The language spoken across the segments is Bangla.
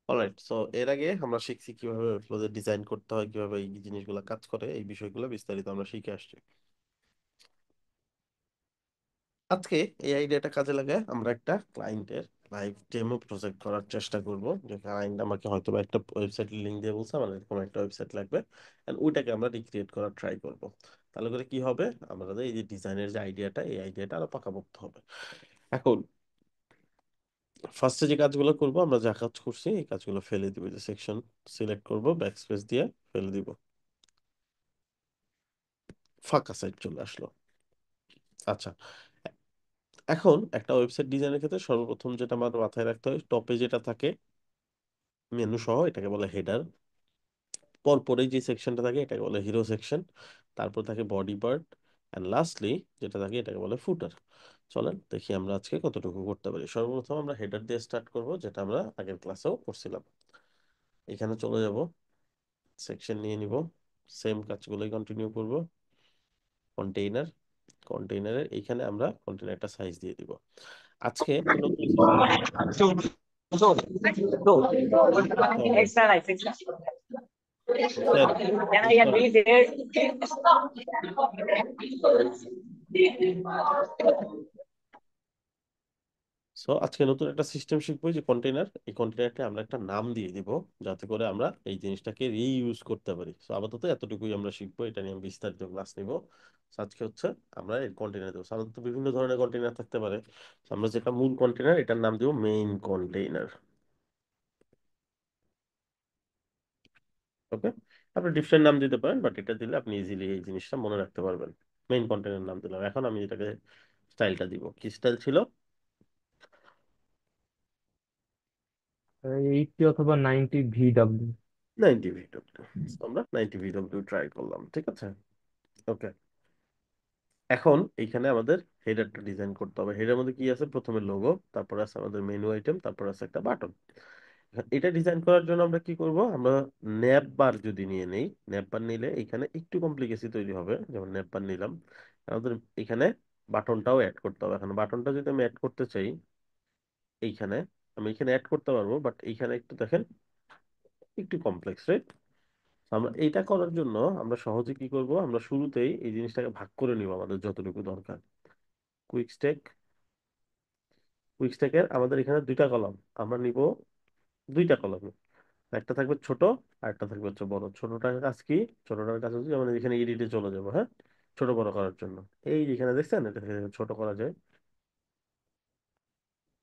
অলরাইট, সো এর আগে আমরা শিখছি কিভাবে ফ্লোতে ডিজাইন করতে হয়, কিভাবে এই জিনিসগুলো কাজ করে, এই বিষয়গুলো বিস্তারিত আমরা শিখে আসছি। আজকে এই আইডিয়াটা কাজে লাগায় আমরা একটা ক্লায়েন্টের লাইভ ডেমো প্রজেক্ট করার চেষ্টা করব। যে ক্লায়েন্ট আমাকে হয়তো বা একটা ওয়েবসাইট লিংক দিয়ে বলছে আমার এরকম একটা ওয়েবসাইট লাগবে, এন্ড ওইটাকে আমরা রিক্রিয়েট করার ট্রাই করব। তাহলে করে কি হবে, আমাদের এই যে ডিজাইনের যে আইডিয়াটা, এই আইডিয়াটা আরো পাকাপোক্ত হবে। এখন ফার্স্টে যে কাজগুলো করব, আমরা যা কাজ করছি এই কাজগুলো ফেলে দিব, যে সেকশন সিলেক্ট করব, ব্যাকস্পেস দিয়ে ফেলে দিব, ফাঁকা সাইড চলে আসলো। আচ্ছা, এখন একটা ওয়েবসাইট ডিজাইনের ক্ষেত্রে সর্বপ্রথম যেটা আমার মাথায় রাখতে হয়, টপে যেটা থাকে মেনু সহ, এটাকে বলে হেডার। পরপরেই যে সেকশনটা থাকে এটাকে বলে হিরো সেকশন। তারপর থাকে বডি পার্ট, অ্যান্ড লাস্টলি যেটা থাকে এটাকে বলে ফুটার। চলেন দেখি আমরা আজকে কতটুকু করতে পারি। সর্বপ্রথম আমরা হেডার দিয়ে স্টার্ট করব, যেটা আমরা আগের ক্লাসেও করছিলাম। এখানে চলে যাব, সেকশন নিয়ে নিব, সেম কাজগুলোই কন্টিনিউ করব। কন্টেইনার, কন্টেইনারের এইখানে আমরা কন্টেইনারটা সাইজ দিয়ে দিব। আজকে একটা নতুন সিস্টেম করতে হবে। Extra life, extra. Sir, Can I sorry. agree there? So আজকে নতুন একটা সিস্টেম শিখবো, যে কন্টেইনার, এই কন্টেইনারকে আমরা একটা নাম দিয়ে দিব, যাতে করে আমরা এই জিনিসটাকে রিইউজ করতে পারি। সো আপাতত এতটুকুই আমরা শিখবো, এটা নিয়ে আমি বিস্তারিত ক্লাস নিব। So আজকে হচ্ছে আমরা এই কন্টেইনার দেবো। সাধারণত বিভিন্ন ধরনের কন্টেইনার থাকতে পারে। So আমরা যেটা মূল কন্টেইনার, এটার নাম দিব মেইন কন্টেইনার। ওকে, আপনি ডিফারেন্ট নাম দিতে পারেন, বাট এটা দিলে আপনি ইজিলি এই জিনিসটা মনে রাখতে পারবেন। মেইন কন্টেইনার নাম দিলাম। এখন আমি এটাকে স্টাইলটা দিব, কি স্টাইল ছিল? 80 অথবা 90 ভিডব্লিউ। 90 ভিডব্লিউ। আমরা 90 ভিডব্লিউ ট্রাই করলাম, ঠিক আছে। ওকে, এখন এইখানে আমাদের হেডারটা ডিজাইন করতে হবে। হেডার মধ্যে কি আছে, প্রথমে লোগো, তারপর আছে আমাদের মেনু আইটেম, তারপর আছে একটা বাটন। এটা ডিজাইন করার জন্য আমরা কি করব, আমরা ন্যাপ বার যদি নিয়ে নেই, ন্যাপ বার নিলে এখানে একটু কমপ্লিকেসি তৈরি হবে। যেমন ন্যাপ বার নিলাম, আমাদের এখানে বাটনটাও অ্যাড করতে হবে। এখন বাটনটা যদি আমি অ্যাড করতে চাই, এইখানে আমি এখানে অ্যাড করতে পারবো, বাট এইখানে একটু দেখেন, একটু কমপ্লেক্স, রাইট? আমরা এইটা করার জন্য আমরা সহজে কি করব, আমরা শুরুতেই এই জিনিসটাকে ভাগ করে নিব আমাদের যতটুকু দরকার। কুইক স্টেক, কুইক স্টেকের আমাদের এখানে দুইটা কলাম, আমরা নিব দুইটা কলাম। একটা থাকবে ছোট, আর একটা থাকবে হচ্ছে বড়। ছোটটার কাজ কি? ছোটটার কাজ হচ্ছে যেমন এখানে এডিটে চলে যাবো, হ্যাঁ, ছোট বড় করার জন্য। এই যেখানে দেখছেন, এটা থেকে ছোট করা যায়।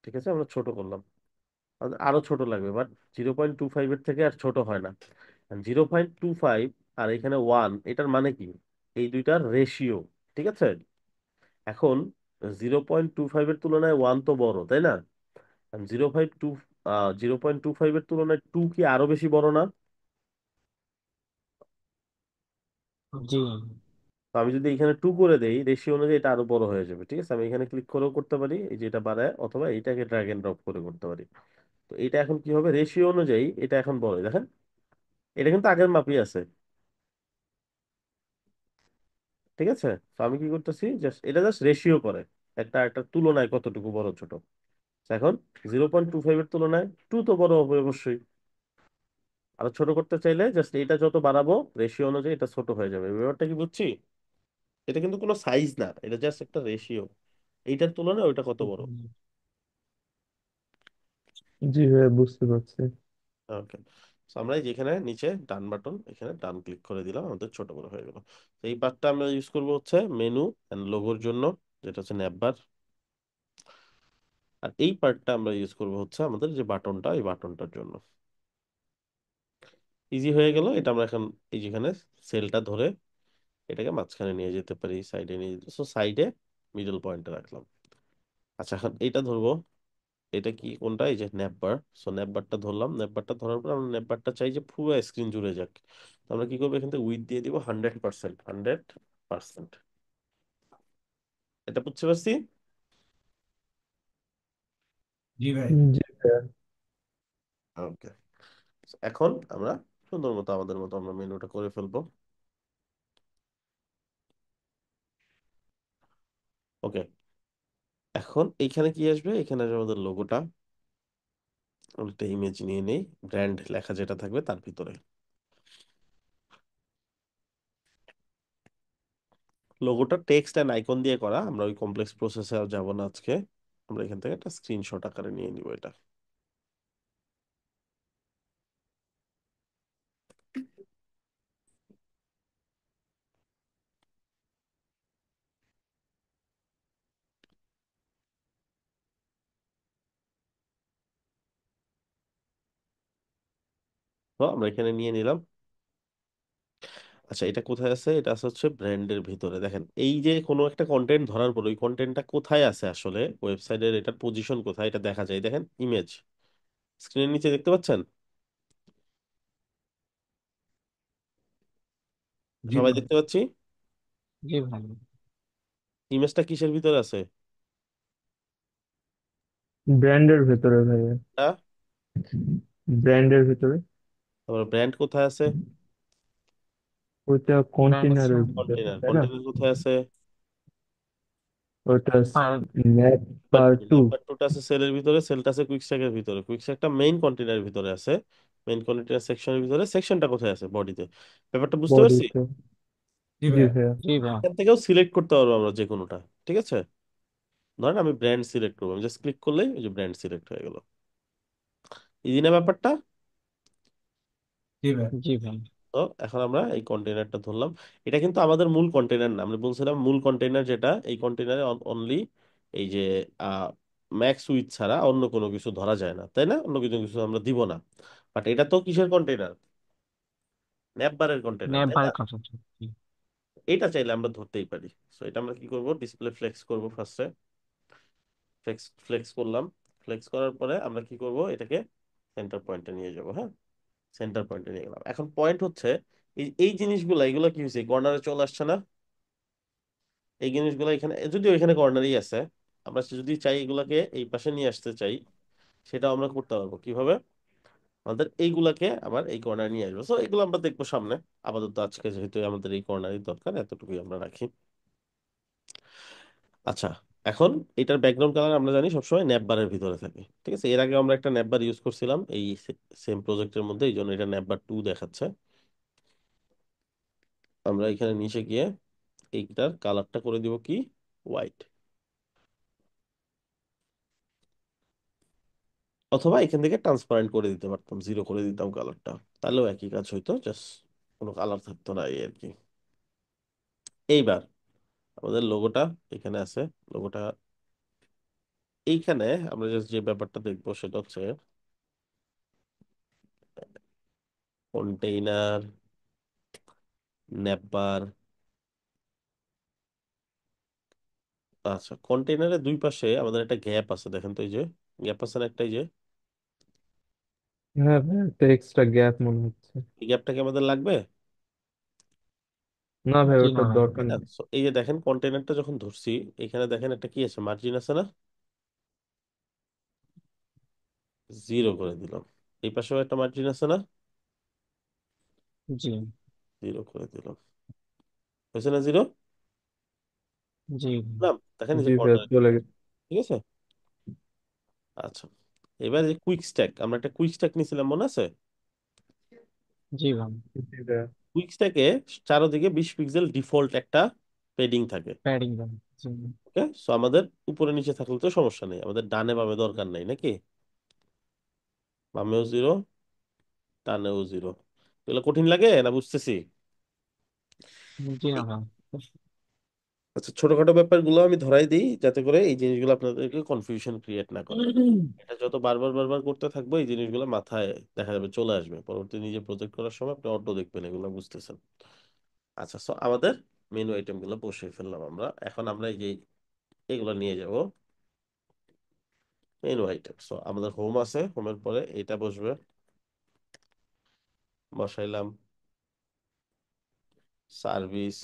ঠিক আছে, আমরা ছোট করলাম। আমাদের আরো ছোট লাগবে, বাট 0.25 এর থেকে আর ছোট হয় না। 0.25 আর এখানে 1, এটার মানে কি? এই দুইটার রেশিও, ঠিক আছে। এখন 0.25 এর তুলনায় 1 তো বড়, তাই না? 0.2, 0.25 এর তুলনায় 2 কি আরো বেশি বড় না? জি। তো আমি যদি এখানে 2 করে দেই, রেশিও অনুযায়ী এটা আরো বড় হয়ে যাবে। ঠিক আছে, আমি এখানে ক্লিক করেও করতে পারি, এই যে এটা বাড়ায়, অথবা এটাকে ড্র্যাগ এন্ড ড্রপ করে করতে পারি। তো এটা এখন কি হবে, রেশিও অনুযায়ী এটা এখন বড়, দেখেন। এটা কিন্তু আগের মাপই আছে, ঠিক আছে। তো আমি কি করতেছি, জাস্ট এটা জাস্ট রেশিও করে, একটা একটা তুলনায় কতটুকু বড় ছোট। তো এখন 0.25 এর তুলনায় 2 তো বড় হবে অবশ্যই। আরো ছোট করতে চাইলে জাস্ট এটা যত বাড়াবো, রেশিও অনুযায়ী এটা ছোট হয়ে যাবে। ব্যাপারটা কি বুঝছি? এটা কিন্তু কোনো সাইজ না, এটা জাস্ট একটা রেশিও, এইটার তুলনায় ওইটা কত বড়। জি ভাইয়া, বুঝতে পারছি। ওকে, আমরা এই যেখানে নিচে ডান বাটন, এখানে ডান ক্লিক করে দিলাম, আমাদের ছোট বড় হয়ে গেল। তো এই পার্টটা আমরা ইউজ করব হচ্ছে মেনু এন্ড লোগোর জন্য, যেটা হচ্ছে ন্যাপবার। আর এই পার্টটা আমরা ইউজ করব হচ্ছে আমাদের যে বাটনটা, এই বাটনটার জন্য। ইজি হয়ে গেল। এটা আমরা এখন এই যেখানে সেলটা ধরে এটাকে মাঝখানে নিয়ে যেতে পারি, সাইডে নিয়ে যেতে, সো সাইডে মিডল পয়েন্টে রাখলাম। আচ্ছা, এখন এইটা ধরবো। এটা কি কোনটা, এই যে ন্যাপবার। সো ন্যাপবারটা ধরলাম, ন্যাপবারটা ধরার পর আমরা ন্যাপবারটা চাই যে পুরো স্ক্রিন জুড়ে যাক। তো আমরা কি করবো, এখান থেকে উইডথ দিয়ে দিব 100%, 100%। এটা বুঝতে পারছি। জি ভাই। জি ভাইয়া। ওকে, এখন আমরা সুন্দর মতো আমাদের মতো আমরা মেনুটা করে ফেলবো। ওকে, এখন এইখানে কি আসবে, এখানে আসবে আমাদের লোগোটা। আমি একটা ইমেজ নিয়ে নেই, ব্র্যান্ড লেখা যেটা থাকবে তার ভিতরে। লোগোটা টেক্সট অ্যান্ড আইকন দিয়ে করা, আমরা ওই কমপ্লেক্স প্রসেসে আর যাবো না আজকে। আমরা এখান থেকে একটা স্ক্রিনশট আকারে নিয়ে নিব এটা। তো আমরা এখানে নিয়ে নিলাম। আচ্ছা, এটা কোথায় আছে? এটা আছে হচ্ছে ব্র্যান্ডের ভিতরে। দেখেন, এই যে কোনো একটা কন্টেন্ট ধরার পর ওই কন্টেন্টটা কোথায় আছে আসলে ওয়েবসাইটের, এটার পজিশন কোথায় এটা দেখা যায়। দেখেন ইমেজ, স্ক্রিনের নিচে দেখতে পাচ্ছেন? জি সবাই ভাই। দেখতে পাচ্ছি? জি ভাই। ইমেজটা কিসের ভিতরে আছে? ব্র্যান্ডের ভেতরে ভাইয়া। এটা, ব্র্যান্ডের ভেতরে। তারপর ব্র্যান্ড কোথায় আছে? ওইটা কন্টেনারের ভিতরে কন্টেনার, তাই না? কন্টেনার কোথায় আছে? ওটা আর map number power two, two. Number টুটা আছে সেলের ভিতরে, সেলটা আছে কুইক স্ট্যাকের ভিতরে, কুইক স্ট্যাকটা মেইন কন্টেনারের ভিতরে আছে, মেইন কন্টেনার সেকশনের ভিতরে। সেকশনটা কোথায় আছে? বডিতে। ব্যাপারটা বুঝতে পারছি? বডিতে। জি জি ভাই। ভাইয়া। জি ভাই। এখান থেকেও সিলেক্ট করতে পারবো আমরা যে কোনোটা। ঠিক আছে, ধরেন আমি ব্র্যান্ড সিলেক্ট করবো, আমি জাস্ট ক্লিক করলেই ওই যে ব্র্যান্ড সিলেক্ট হয়ে গেল। ইজি না ব্যাপারটা? জি ভাই। জি ভাই। তো এখন আমরা এই কন্টেনারটা ধরলাম। এটা কিন্তু আমাদের মূল কন্টেনার না, আমরা বলছিলাম মূল কন্টেনার যেটা, এই কন্টেনারে অনলি এই যে ম্যাক্স উইথ ছাড়া অন্য কোনো কিছু ধরা যায় না, তাই না? অন্য কিছু কিছু আমরা দিব না। বাট এটা তো কিসের কন্টেনার? ন্যাপবারের কন্টেনার, তাই না? নেপালের কথা হচ্ছে। জি। এটা চাইলে আমরা ধরতেই পারি। সো এটা আমরা কি করব, ডিসপ্লে ফ্লেক্স করব ফার্স্টে। ফ্লেক্স ফ্লেক্স করলাম। ফ্লেক্স করার পরে আমরা কি করব, এটাকে সেন্টার পয়েন্টে নিয়ে যাব। হ্যাঁ, সেন্টার পয়েন্টে নিয়ে গেলাম। এখন পয়েন্ট হচ্ছে এই এই জিনিসগুলো, এগুলো কি হয়েছে, কর্নারে চলে আসছে না? এই জিনিসগুলো এখানে, যদিও এখানে কর্নারই আছে, আমরা যদি চাই এগুলাকে এই পাশে নিয়ে আসতে চাই, সেটাও আমরা করতে পারবো। কিভাবে? আমাদের এইগুলাকে আবার এই কর্নারে নিয়ে আসবো। সো এগুলো আমরা দেখবো সামনে। আপাতত আজকে যেহেতু আমাদের এই কর্নারই দরকার, এতটুকুই আমরা রাখি। আচ্ছা, এখন এটার ব্যাকগ্রাউন্ড কালার আমরা জানি সবসময় ন্যাপ বারের ভিতরে থাকে। ঠিক আছে, এর আগে আমরা একটা ন্যাপ বার ইউজ করছিলাম এই সেম প্রজেক্টের মধ্যে, এই জন্য এটা ন্যাপ বার 2 দেখাচ্ছে। আমরা এখানে নিচে গিয়ে এইটার কালারটা করে দিব কি, হোয়াইট। অথবা এখান থেকে ট্রান্সপারেন্ট করে দিতে পারতাম, জিরো করে দিতাম কালারটা, তাহলেও একই কাজ হইতো, জাস্ট কোনো কালার থাকতো না, এই আর কি। এইবার আমাদের লোগোটা এখানে আছে। লোগোটা এইখানে আমরা জাস্ট যে ব্যাপারটা দেখবো সেটা হচ্ছে কন্টেইনার, ন্যাপবার। আচ্ছা, কন্টেইনারের দুই পাশে আমাদের একটা গ্যাপ আছে, দেখেন তো এই যে গ্যাপ আছে না একটা, এই যে হ্যাঁ ভাইয়া, একটা এক্সট্রা গ্যাপ মনে হচ্ছে। এই গ্যাপটা কি আমাদের লাগবে? না ভাই, জি না ওটার ভাই। দরকার তাই না? নেই। So, এই যে দেখেন কন্টেইনারটা যখন ধরছি, এখানে দেখেন একটা কি আছে, মার্জিন আছে না? জিরো করে দিলাম। এই পাশেও একটা মার্জিন আছে না? জি। জিরো করে দিলাম। হয়েছে না জিরো? জি না, দেখেন এই যে জি ভাইয়া, কর্নার। চলে গেছে। ঠিক আছে। আচ্ছা, এবার যে কুইক স্ট্যাক, আমরা একটা কুইক স্ট্যাক নিয়েছিলাম, মনে আছে? জি ভাই। জি ভাইয়া। কুইক স্ট্যাকে চারোদিকে 20 পিক্সেল ডিফল্ট একটা পেডিং থাকে। প্যাডিং ভাই। জি। ওকে, সো আমাদের উপরে নিচে থাকলে তো সমস্যা নেই, আমাদের ডানে বামে দরকার নাই নাকি? বামেও জিরো, ডানেও জিরো। এগুলো কঠিন লাগে না? বুঝতেছি। জি না ভাই। আচ্ছা, ছোটখাটো ব্যাপারগুলো আমি ধরাই দিই যাতে করে এই জিনিসগুলো আপনাদেরকে কনফিউশন ক্রিয়েট না করে। এটা যত বারবার বারবার করতে থাকবো, এই জিনিসগুলো মাথায় দেখা যাবে, চলে আসবে পরবর্তী নিজে প্রজেক্ট করার সময়, আপনি অটো দেখবেন এগুলো, বুঝতেছেন? আচ্ছা, সো আমাদের মেনু আইটেম গুলো বসিয়ে ফেললাম আমরা। এখন আমরা এই যে এগুলো নিয়ে যাব মেনু আইটেম। সো আমাদের হোম আছে, হোমের পরে এটা বসবে, বসাইলাম। সার্ভিস,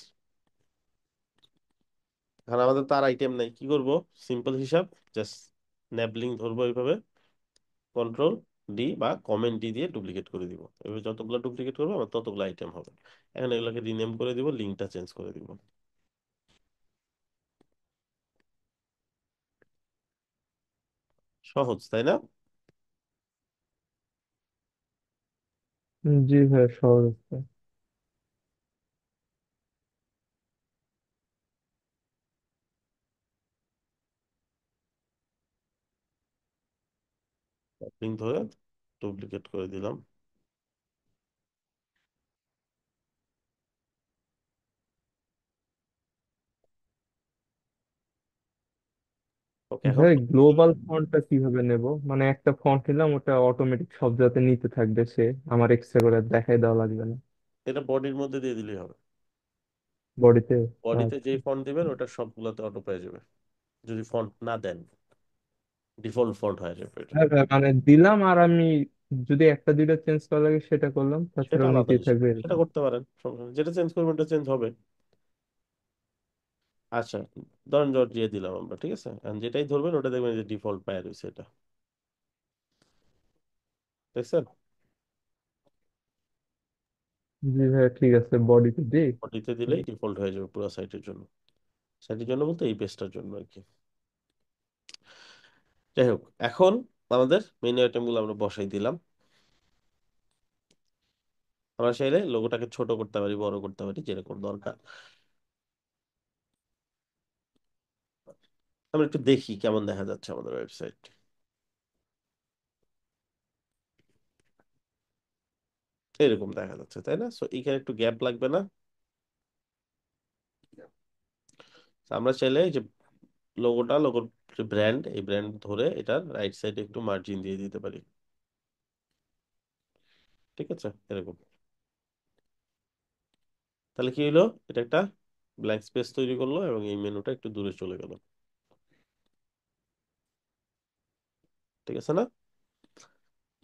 এখন আমাদের তার আইটেম নাই, কি করব? সিম্পল হিসাব, জাস্ট ন্যাবলিং ধরবো এইভাবে, কন্ট্রোল ডি বা কমেন্ট ডি দিয়ে ডুপ্লিকেট করে দিব। এভাবে যতগুলো ডুপ্লিকেট করবো আমার ততগুলো আইটেম হবে। এখন এগুলোকে রিনেম করে দিব, লিঙ্কটা চেঞ্জ করে দিব। সহজ, তাই না? জি ভাই, সহজ আছে। লিঙ্ক ধরে ডুপ্লিকেট করে দিলাম। ওকে, এখন ভাই গ্লোবাল ফন্টটা কিভাবে নেব? মানে একটা ফন্ট নিলাম, ওটা অটোমেটিক সব যাতে নিতে থাকবে সে, আমার এক্সট্রা করে দেখাই দেওয়া লাগবে না এটা বডির মধ্যে দিয়ে দিলেই হবে। বডিতে? বডিতে আচ্ছা। যেই ফন্ট দিবেন ওটা সবগুলোতে অটো পেয়ে যাবে। যদি ফন্ট না দেন ডিফল্ট ফন্ট হয়ে যাবে এটা। হ্যাঁ ভাই, মানে দিলাম আর আমি যদি একটা দুইটা চেঞ্জ করা লাগে সেটা করলাম, সেটা তাছাড়াও আলাদা নিতেই বিষয়, থাকবে সেটা এরকম। করতে পারেন, সমস্যা নেই। যেটা চেঞ্জ করবেন ওটা চেঞ্জ হবে। আচ্ছা, ধরেন জট দিয়ে দিলাম আমরা, ঠিক আছে, and যেটাই ধরবেন ওটা দেখবেন যে ডিফল্ট পায় রয়েছে এটা, দেখছেন? জি ভাই, ঠিক আছে, বডিতে দিই। বডিতে দিলেই ডিফল্ট হয়ে যাবে পুরো সাইটের জন্য। সাইটের জন্য বলতে এই পেজটার জন্য আর কি। যাই হোক, এখন আমাদের মেনু আইটেম গুলো আমরা বসাই দিলাম। আমরা চাইলে লোগোটাকে ছোট করতে পারি, বড় করতে পারি, যেরকম দরকার। আমরা একটু দেখি কেমন দেখা যাচ্ছে আমাদের ওয়েবসাইট। এরকম দেখা যাচ্ছে, তাই না? সো এখানে একটু গ্যাপ লাগবে না? তো আমরা চাইলে এই যে লোগোর যে ব্র্যান্ড, এই ব্র্যান্ড ধরে এটার রাইট সাইডে একটু মার্জিন দিয়ে দিতে পারি। ঠিক আছে, এরকম। তাহলে কি হলো? এটা একটা ব্ল্যাঙ্ক স্পেস তৈরি করলো এবং এই মেনুটা একটু দূরে চলে গেল। ঠিক আছে না?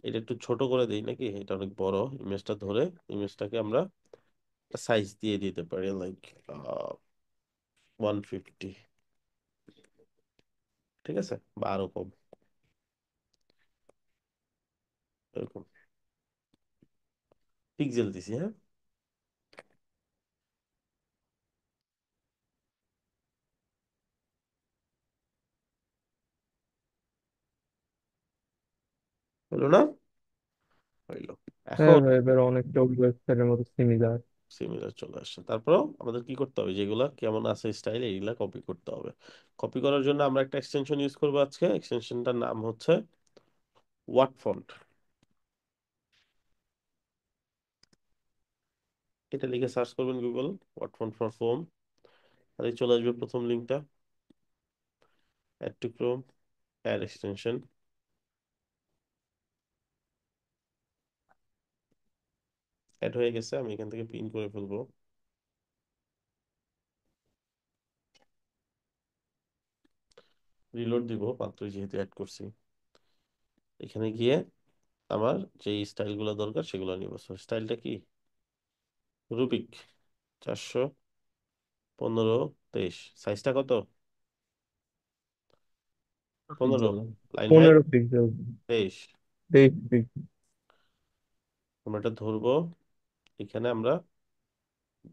এটা একটু ছোট করে দেই নাকি? এটা অনেক বড়। ইমেজটা ধরে ইমেজটাকে আমরা সাইজ দিয়ে দিতে পারি, লাইক 150। ঠিক আছে, বা আরো কম, এরকম পিক্সেল দিছি, হ্যাঁ। হলো না? হইলো। হ্যাঁ এখন ভাই, এবার অনেকটা ওয়েবসাইটের মতো সিমিলার। সিমিলার চলে আসছে। তারপরেও আমাদের কি করতে হবে, যেগুলা কেমন আছে স্টাইল এইগুলা কপি করতে হবে। কপি করার জন্য আমরা একটা এক্সটেনশন ইউজ করবো আজকে। এক্সটেনশনটার নাম হচ্ছে ওয়াট ফন্ট। এটা লিখে সার্চ করবেন Google, what font for phone, আর এই চলে আসবে প্রথম লিঙ্কটা, add to Chrome, add extension. Add হয়ে গেছে, আমি এখান থেকে পিন করে ফেলবো। রিলোড দিব মাত্রই যেহেতু অ্যাড করছি। এখানে গিয়ে আমার যেই স্টাইলগুলো দরকার সেগুলো নিব। স্টাইলটা কি? রুবিক 415 23। সাইজটা কত? 15। Pixel. Line height 15 pixel. 23। 23 pixel. আমরা এটা ধরবো, এখানে আমরা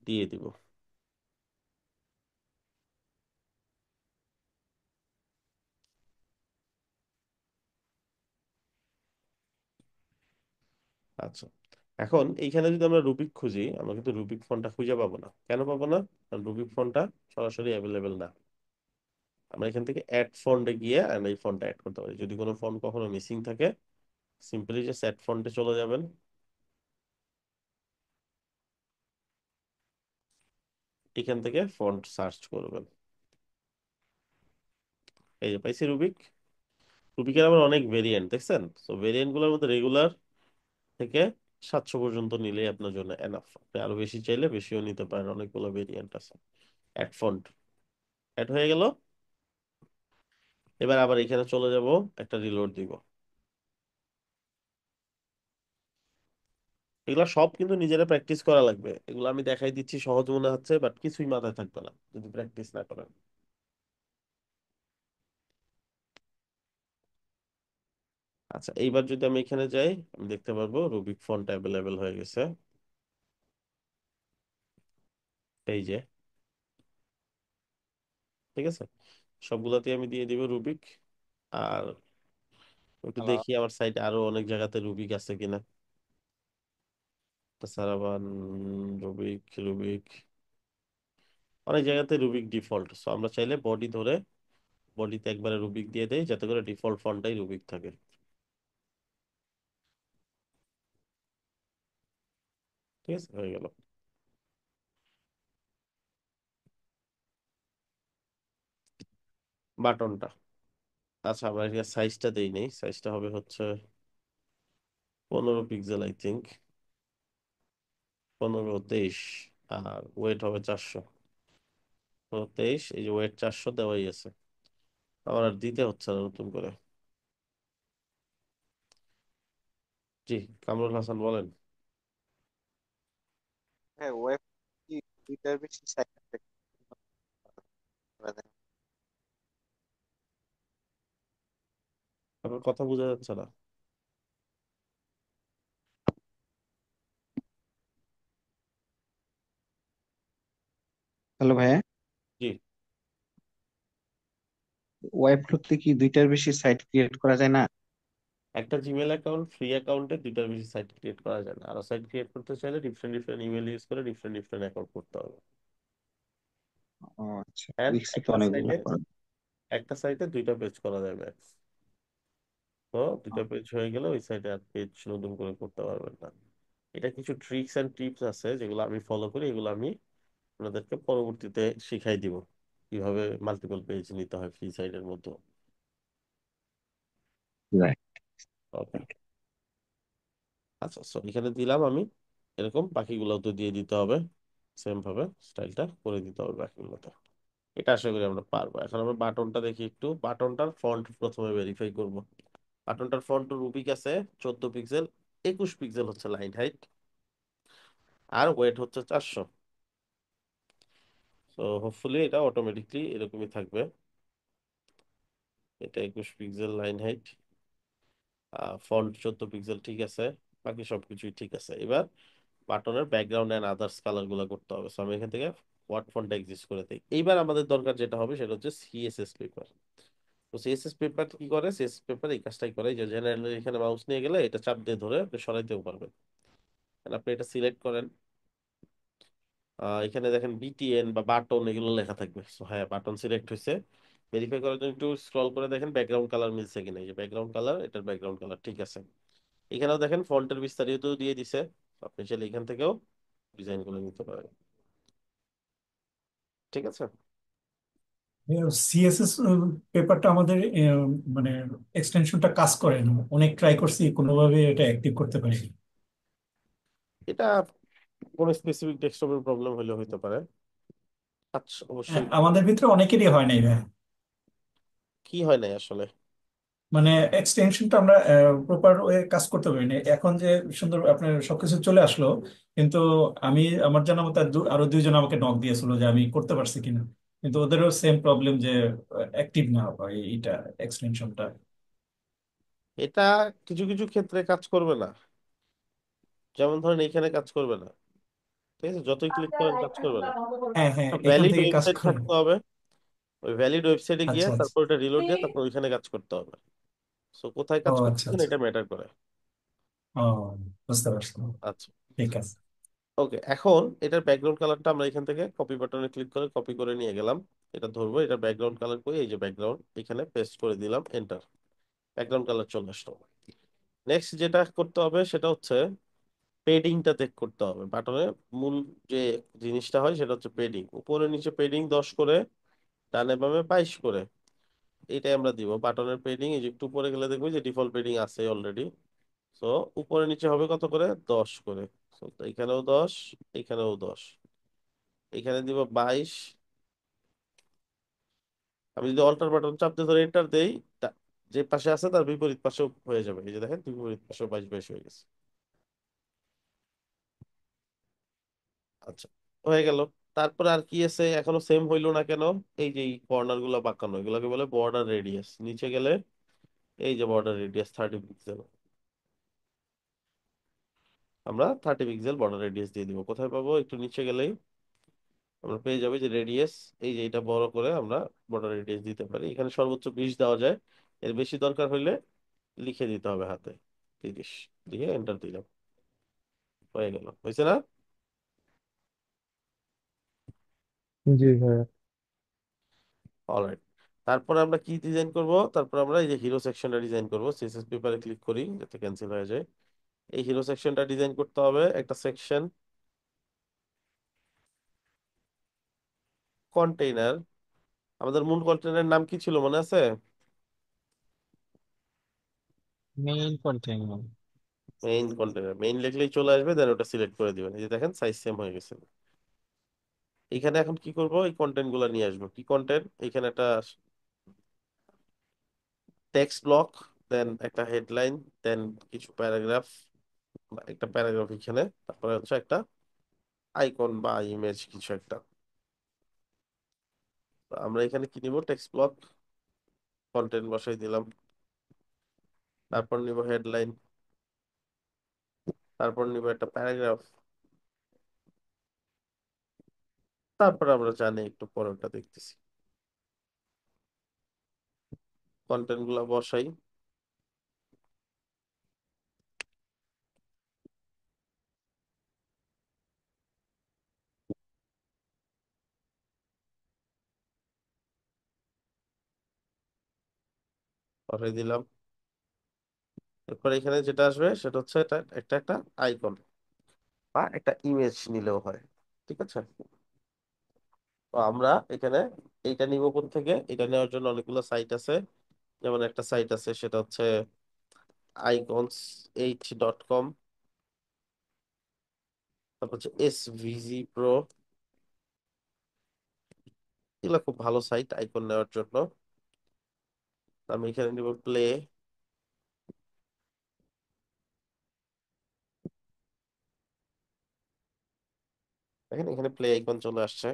দিয়ে দিব। আচ্ছা, এখন এইখানে যদি আমরা রুবিক খুঁজি, আমরা কিন্তু রুবিক ফন্টটা খুঁজে পাবো না। কেন পাবো না? কারণ রুবিক ফন্টটা সরাসরি অ্যাভেলেবেল না। আমরা এখান থেকে অ্যাড ফন্টে গিয়ে আমরা এই ফন্টটা অ্যাড করতে পারি। যদি কোনো ফন্ট কখনো মিসিং থাকে, সিম্পলি যে সেট ফন্টে চলে যাবেন, এখান থেকে ফন্ট সার্চ করবেন। এই যে পাইছি রুবিক। রুবিকের আবার অনেক ভেরিয়েন্ট, দেখছেন? তো ভেরিয়েন্ট গুলোর মধ্যে রেগুলার থেকে 700 পর্যন্ত নিলেই আপনার জন্য এনাফ। আপনি আরো বেশি চাইলে বেশিও নিতে পারেন, অনেকগুলো ভেরিয়েন্ট আছে। অ্যাড ফন্ট অ্যাড হয়ে গেল। এবার আবার এখানে চলে যাব, একটা রিলোড দিব। এগুলো সব কিন্তু নিজেরা প্র্যাকটিস করা লাগবে। এগুলো আমি দেখাই দিচ্ছি, সহজ মনে হচ্ছে, বাট কিছুই মাথায় থাকবে না যদি প্র্যাকটিস না করেন। আচ্ছা, এইবার যদি আমি এখানে যাই, আমি দেখতে পারবো রুবিক ফন্ট অ্যাভেলেবেল হয়ে গেছে। এই যে, ঠিক আছে, সবগুলাতে আমি দিয়ে দিব রুবিক। আর একটু হ্যালো। দেখি আমার সাইটে আরো অনেক জায়গাতে রুবিক আছে কিনা। সারাবান, রুবিক রুবিক অনেক জায়গাতে রুবিক ডিফল্ট, সো আমরা চাইলে বডি ধরে বডিতে একবারে রুবিক দিয়ে দেই যাতে করে ডিফল্ট ফন্টটাই রুবিক থাকে। ঠিক আছে, হয়ে গেল। বাটনটা, আচ্ছা আমরা এখানে সাইজটা দেই নেই, সাইজটা হবে হচ্ছে 15 পিক্সেল আই থিঙ্ক, 15 23, আর ওয়েট হবে 400। 23, এই যে ওয়েট 400 দেওয়াই আছে, আমার আর দিতে হচ্ছে না নতুন করে। জি, কামরুল হাসান বলেন। হ্যাঁ, ওয়েব কি দুইটার বেশি সাইড এফেক্ট করা যায়? আপনার কথা বোঝা যাচ্ছে না। হ্যালো ভাইয়া, জি, ওয়েব ফ্লোতে কি দুইটার বেশি সাইট ক্রিয়েট করা যায় না? একটা জিমেল অ্যাকাউন্ট, ফ্রি অ্যাকাউন্টে দুইটার বেশি সাইট ক্রিয়েট করা যায় না, আরো সাইট ক্রিয়েট করতে চাইলে ডিফারেন্ট ডিফারেন্ট ইমেল ইউজ করে ডিফারেন্ট ডিফারেন্ট অ্যাকাউন্ট করতে হবে। ও আচ্ছা, এন্ড উইক্সে তো অনেকগুলো করা। একটা সাইটে দুইটা পেজ করা যায় ম্যাক্স। তো দুইটা পেজ হয়ে গেলে ওই সাইটে আর পেজ নতুন করে করতে পারবেন না। এটা কিছু ট্রিক্স এন্ড টিপস আছে যেগুলো আমি ফলো করি, এগুলো আমি আপনাদেরকে পরবর্তীতে শিখাই দিব কিভাবে মাল্টিপল পেজ নিতে হয় ফ্রি সাইটের মধ্যে। রাইট। ওকে, আচ্ছা সো এখানে দিলাম আমি, এরকম বাকিগুলো তো দিয়ে দিতে হবে, সেম ভাবে স্টাইলটা করে দিতে হবে বাকিগুলোতে। এটা আশা করি আমরা পারবো। এখন আমরা বাটনটা দেখি একটু, বাটনটার ফন্ট প্রথমে ভেরিফাই করব। বাটনটার ফন্ট রুবিক আছে, 14 পিক্সেল, 21 পিক্সেল হচ্ছে লাইন হাইট, আর ওয়েট হচ্ছে 400। তো হোপফুলি এটা অটোমেটিকলি এরকমই থাকবে। এটা 21 pixel line height, font 14 pixel, ঠিক আছে। বাকি সবকিছুই ঠিক আছে। এবার বাটনের ব্যাকগ্রাউন্ড এন্ড আদার্স কালার গুলো করতে হবে, সো আমি এখান থেকে হোয়াট ফন্ট এক্সিস্ট করে দিই। এইবার আমাদের দরকার যেটা হবে সেটা হচ্ছে সিএসএস পেপার। তো সিএসএস পেপার কি করে, সিএসএস পেপার এই কাজটাই করে যে জেনারেলি এখানে মাউস নিয়ে গেলে এটা চাপ দিয়ে ধরে আপনি সরাইতেও পারবেন। And আপনি এটা সিলেক্ট করেন, এখানে দেখেন বিটিএন বা বাটন এগুলো লেখা থাকবে, সো হ্যাঁ বাটন সিলেক্ট হয়েছে। ভেরিফাই করার জন্য একটু স্ক্রল করে দেখেন ব্যাকগ্রাউন্ড কালার মিলছে কিনা, এই যে ব্যাকগ্রাউন্ড কালার, এটার ব্যাকগ্রাউন্ড কালার ঠিক আছে। এখানেও দেখেন ফন্টের বিস্তারিত দিয়ে দিছে, আপনি চাইলে এখান থেকেও ডিজাইন করে নিতে পারেন। ঠিক আছে। সিএসএস পেপারটা আমাদের মানে এক্সটেনশনটা কাজ করে না, অনেক ট্রাই করছি, কোনোভাবে এটা অ্যাক্টিভ করতে পারি। এটা কোনো স্পেসিফিক ডেস্কটপের প্রবলেম হলে হতে পারে। আচ্ছা হ্যাঁ, অবশ্যই। আমাদের ভিতরে অনেকেরই হয় নাই ভাই। কি হয় নাই আসলে? মানে এক্সটেনশনটা আমরা প্রপার ওয়ে কাজ করতে পারি না। এখন যে সুন্দর আপনার সবকিছু চলে আসলো, কিন্তু আমি আমার জানা মতো আরো দুইজন আমাকে নক দিয়েছিল যে আমি করতে পারছি কিনা, কিন্তু ওদেরও সেম প্রবলেম যে অ্যাক্টিভ না হয় এইটা এক্সটেনশনটা। এটা কিছু কিছু ক্ষেত্রে কাজ করবে না, যেমন ধরেন এখানে কাজ করবে না। ঠিক আছে, যতই ক্লিক করেন কাজ করবে না। হ্যাঁ হ্যাঁ, এখান ভ্যালিড থেকে কাজ ওয়েবসাইট করে। থাকতে হবে, ওই ভ্যালিড ওয়েবসাইটে গিয়ে আচ্ছা আচ্ছা। তারপর ওটা রিলোড দিয়ে তারপর ওইখানে কাজ করতে হবে। সো কোথায় ও কাজ আচ্ছা করতেছেন আচ্ছা। এটা ম্যাটার করে। ও, বুঝতে পারছি। আচ্ছা, ঠিক আছে। ওকে, এখন এটার ব্যাকগ্রাউন্ড কালারটা আমরা এখান থেকে কপি বাটনে ক্লিক করে কপি করে নিয়ে গেলাম। এটা ধরবো, এটা ব্যাকগ্রাউন্ড কালার করে এই যে ব্যাকগ্রাউন্ড এখানে পেস্ট করে দিলাম, এন্টার, ব্যাকগ্রাউন্ড কালার চলে আসলো। নেক্সট যেটা করতে হবে সেটা হচ্ছে পেডিংটা চেক করতে হবে বাটনে। মূল যে জিনিসটা হয় সেটা হচ্ছে পেডিং, উপরে নিচে পেডিং 10 করে, ডানে বামে 22 করে, এইটাই আমরা দিব বাটনের পেডিং। এই যে একটু উপরে গেলে দেখবো যে ডিফল্ট পেডিং আছে অলরেডি। সো উপরে নিচে হবে কত করে, 10 করে। So, এখানেও 10, এখানেও 10, এখানে দিব 22। আমি যদি অল্টার বাটন চাপ দিয়ে ধরে এন্টার দেই, যে পাশে আছে তার বিপরীত পাশেও হয়ে যাবে, এই যে দেখেন বিপরীত পাশেও 22 22 হয়ে গেছে। আচ্ছা, হয়ে গেল। তারপরে আর কি আছে, এখনো সেম হইলো না কেন? এই যে কর্নার গুলো বাঁকানো, এগুলোকে বলে বর্ডার রেডিয়াস। নিচে গেলে এই যে বর্ডার রেডিয়াস 30 পিক্সেল, আমরা 30 পিক্সেল বর্ডার রেডিয়াস দিয়ে দিব। কোথায় পাবো, একটু নিচে গেলেই আমরা পেয়ে যাবে যে রেডিয়াস, এই যে এটা বড় করে আমরা বর্ডার রেডিয়াস দিতে পারি। এখানে সর্বোচ্চ 20 দেওয়া যায়, এর বেশি দরকার হইলে লিখে দিতে হবে হাতে 30, দিয়ে এন্টার দিলাম। হয়ে গেল, হয়েছে না? জি ভাইয়া। অলরাইট। তারপরে আমরা কি ডিজাইন করব? তারপর আমরা এই যে হিরো সেকশনটা ডিজাইন করব। সিএসএস পেপারে ক্লিক করি যাতে ক্যান্সেল হয়ে যায়। এই হিরো সেকশনটা ডিজাইন করতে হবে। একটা সেকশন কন্টেইনার, আমাদের মূল কন্টেইনারের নাম কি ছিল মনে আছে? Main container. Main container, main লিখলেই চলে আসবে, দেন ওটা সিলেক্ট করে দিবেন। এই যে দেখেন সাইজ সেম হয়ে গেছে। এখানে এখন কি করব? এই কন্টেন্ট গুলো নিয়ে আসবো। কি কন্টেন্ট? এখানে একটা টেক্সট ব্লক, দেন একটা হেডলাইন, দেন কিছু প্যারাগ্রাফ, একটা প্যারাগ্রাফ এখানে, তারপরে হচ্ছে একটা আইকন বা ইমেজ কিছু একটা। তো আমরা এখানে কি নিব? টেক্সট ব্লক, কন্টেন্ট বসাই দিলাম। তারপর নিব হেডলাইন, তারপর নিব একটা প্যারাগ্রাফ, তারপর আমরা জানি একটু পরেরটা দেখতেছি। কন্টেন্ট গুলা বসাই। বসাই দিলাম। এরপর এখানে যেটা আসবে সেটা হচ্ছে এটা একটা একটা আইকন বা একটা ইমেজ নিলেও হয়। ঠিক আছে? তো আমরা এখানে এইটা নিব কোথা থেকে? এটা নেওয়ার জন্য অনেকগুলো সাইট আছে। যেমন একটা সাইট আছে, সেটা হচ্ছে icons8.com, তারপর হচ্ছে SVG Pro। এগুলো খুব ভালো সাইট আইকন নেওয়ার জন্য। তো আমি এখানে নিব প্লে। দেখেন এখানে প্লে আইকন চলে আসছে।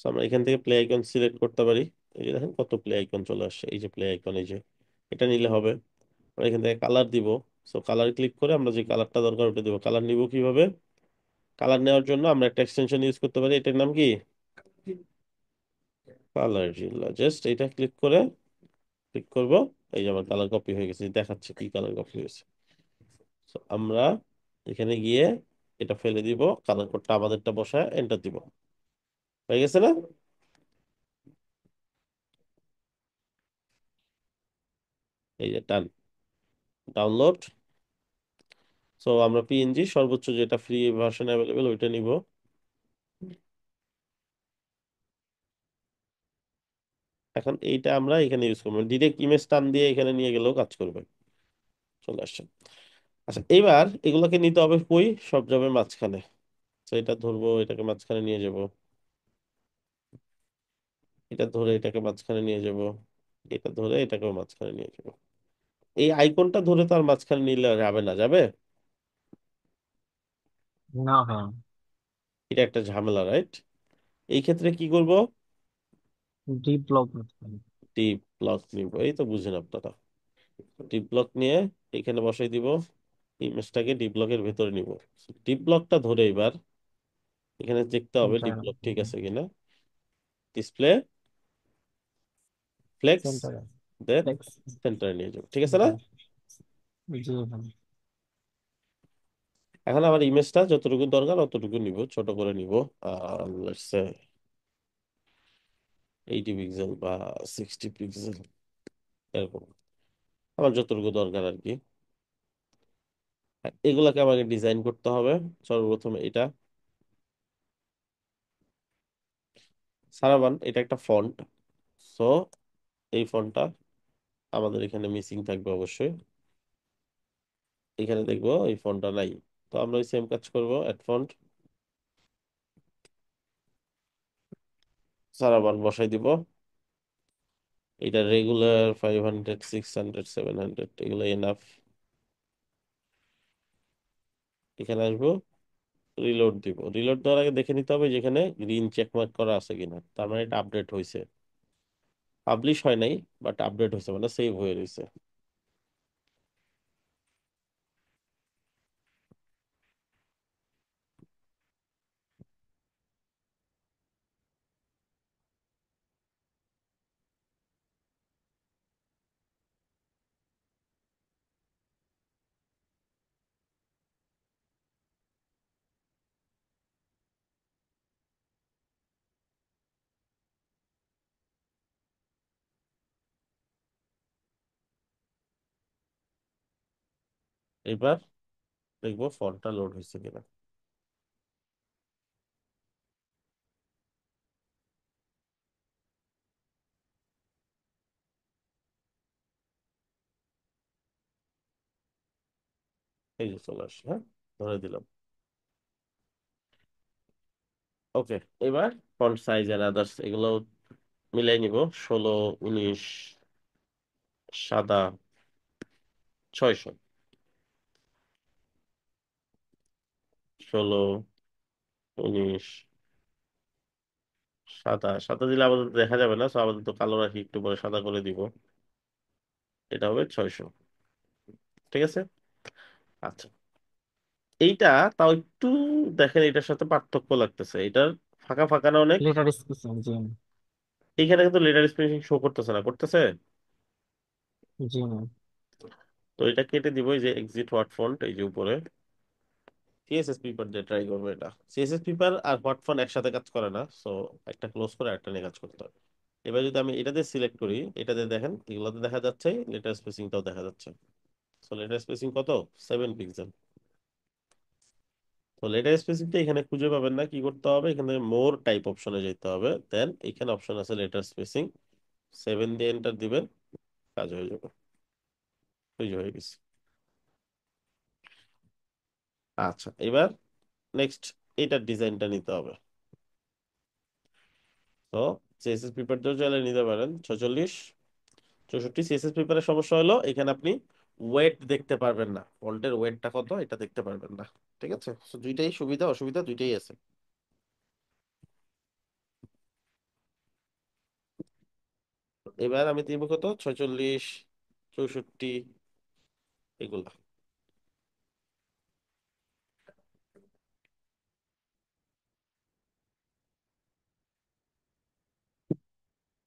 So আমরা এখান থেকে প্লে আইকন সিলেক্ট করতে পারি। এই যে দেখেন কত প্লে আইকন চলে আসছে। এই যে প্লে আইকন, এই যে এটা নিলে হবে। আমরা এখান থেকে কালার দিব। সো কালার ক্লিক করে আমরা যে কালারটা দরকার ওটা দিব। কালার নিব কিভাবে? কালার নেওয়ার জন্য আমরা একটা এক্সটেনশন ইউজ করতে পারি। এটার নাম কি? কালার জিল্লা। জাস্ট এটা ক্লিক করে ক্লিক করব। এই যে আমার কালার কপি হয়ে গেছে, দেখাচ্ছে কি কালার কপি হয়েছে। So আমরা এখানে গিয়ে এটা ফেলে দিব, কালার কোডটা আমাদেরটা বসায় এন্টার দিব। হয়ে গেছে না? এই যে ডান, ডাউনলোড। সো আমরা পিএনজি সর্বোচ্চ যেটা ফ্রি ভার্সন অ্যাভেলেবেল ওইটা নিব। এখন এইটা আমরা এখানে ইউজ করবো, ডিরেক্ট ইমেজ টান দিয়ে এখানে নিয়ে গেলেও কাজ করবে। চলে আসছে। আচ্ছা, এবার এগুলোকে নিতে হবে কই? সব যাবে মাঝখানে। তো এটা ধরবো, এটাকে মাঝখানে নিয়ে যাব। এটা ধরে এটাকে মাঝখানে নিয়ে যাব। এটা ধরে এটাকেও মাঝখানে নিয়ে যাব। এই আইকনটা ধরে তো আর মাঝখানে নিলে যাবে না, যাবে? না ভাইয়া। এটা একটা ঝামেলা, রাইট? এই ক্ষেত্রে কি করব? ডিপ ব্লক করতে হবে। ডিপ ব্লক নিব। এই তো বুঝেন আপনারা। ডিপ ব্লক নিয়ে এখানে বসাই দিব। ইমেজটাকে ডিপ ব্লকের ভেতরে নিব। ডিপ ব্লকটা ধরে এবার এখানে দেখতে হবে ডিপ সেন্টার। ব্লক ঠিক আছে কিনা। Display, flex, center. Then flex. সেন্টারে নিয়ে যাবো। ঠিক আছে না? জি। জি ভাই। এখন আমার ইমেজটা যতটুকু দরকার অতটুকু নিব, ছোট করে নিব। লেটস সে 80 পিক্সেল বা 60 পিক্সেল, এরকম আমার যতটুকু দরকার আর কি। এগুলাকে আমাকে ডিজাইন করতে হবে। সর্বপ্রথম এটা সারাবান, এটা একটা ফন্ট। সো এই ফন্টটা আমাদের এখানে মিসিং থাকবে অবশ্যই। এখানে দেখবো এই ফন্টটা নাই। তো আমরা ওই সেম কাজ করব, অ্যাড ফন্ট, সারাবান বসাই দিব। এটা রেগুলার 500, 600, 700, এগুলো এনাফ। এখানে আসবো, রিলোড দিব। রিলোড দেওয়ার আগে দেখে নিতে হবে যেখানে গ্রিন চেকমার্ক করা আছে কিনা, তার মানে এটা আপডেট হয়েছে। পাবলিশ হয় নাই, বাট আপডেট হয়েছে মানে সেভ হয়ে রয়েছে। এবার দেখবো ফন্টটা লোড হয়েছে কিনা। এই যে চলে আসছে, হ্যাঁ, ধরে দিলাম। ওকে, এবার ফন্ট সাইজ এন্ড আদার্স এগুলো মিলাই নিব। 16, 19, সাদা 600, 16, 19, সাদা। সাদা দিলে আপাতত দেখা যাবে না, তো আপাতত কালো রাখি, একটু পরে সাদা করে দিব। এটা হবে 600। ঠিক আছে। আচ্ছা, এইটা তাও একটু দেখেন, এটার সাথে পার্থক্য লাগতেছে। এটার ফাঁকা ফাঁকা না অনেক। লেটার স্পেসিং, জি ম্যাম। এইখানে কিন্তু লেটার স্পেসিং শো করতেছে না, করতেছে। জি ম্যাম। তো এটা কেটে দিব, এই যে এক্সিট হোয়াট ফন্ট, এই যে উপরে সিএসএস পেপার দিয়ে ট্রাই করবো। এটা সিএসএস পেপার আর হোয়াট ফন্ট একসাথে কাজ করে না, সো একটা ক্লোজ করে একটা নিয়ে কাজ করতে হবে। এবার যদি আমি এটা দিয়ে সিলেক্ট করি, এটা দিয়ে দেখেন এগুলোতে দেখা যাচ্ছে, লেটার স্পেসিংটাও দেখা যাচ্ছে। সো লেটার স্পেসিং কত? 7 পিক্সেল। তো লেটার স্পেসিংটা এখানে খুঁজে পাবেন না, কি করতে হবে, এখানে মোর টাইপ অপশনে যেতে হবে, দেন এখানে অপশন আছে লেটার স্পেসিং, 7 দিয়ে এন্টার দিবেন, কাজ হয়ে যাবে। ওই যে হয়ে গেছে। আচ্ছা, এবার নেক্সট এটার ডিজাইনটা নিতে হবে। তো সিএসএস পেপার দিয়েও চাইলে নিতে পারেন। 46, 64 সিএসএস পেপারের সমস্যা হলো এখানে আপনি ওয়েট দেখতে পারবেন না, ফন্টের ওয়েটটা কত এটা দেখতে পারবেন না। ঠিক আছে, তো দুইটাই সুবিধা অসুবিধা দুইটাই আছে। এবার আমি দিব কত, 46, 64 এগুলা।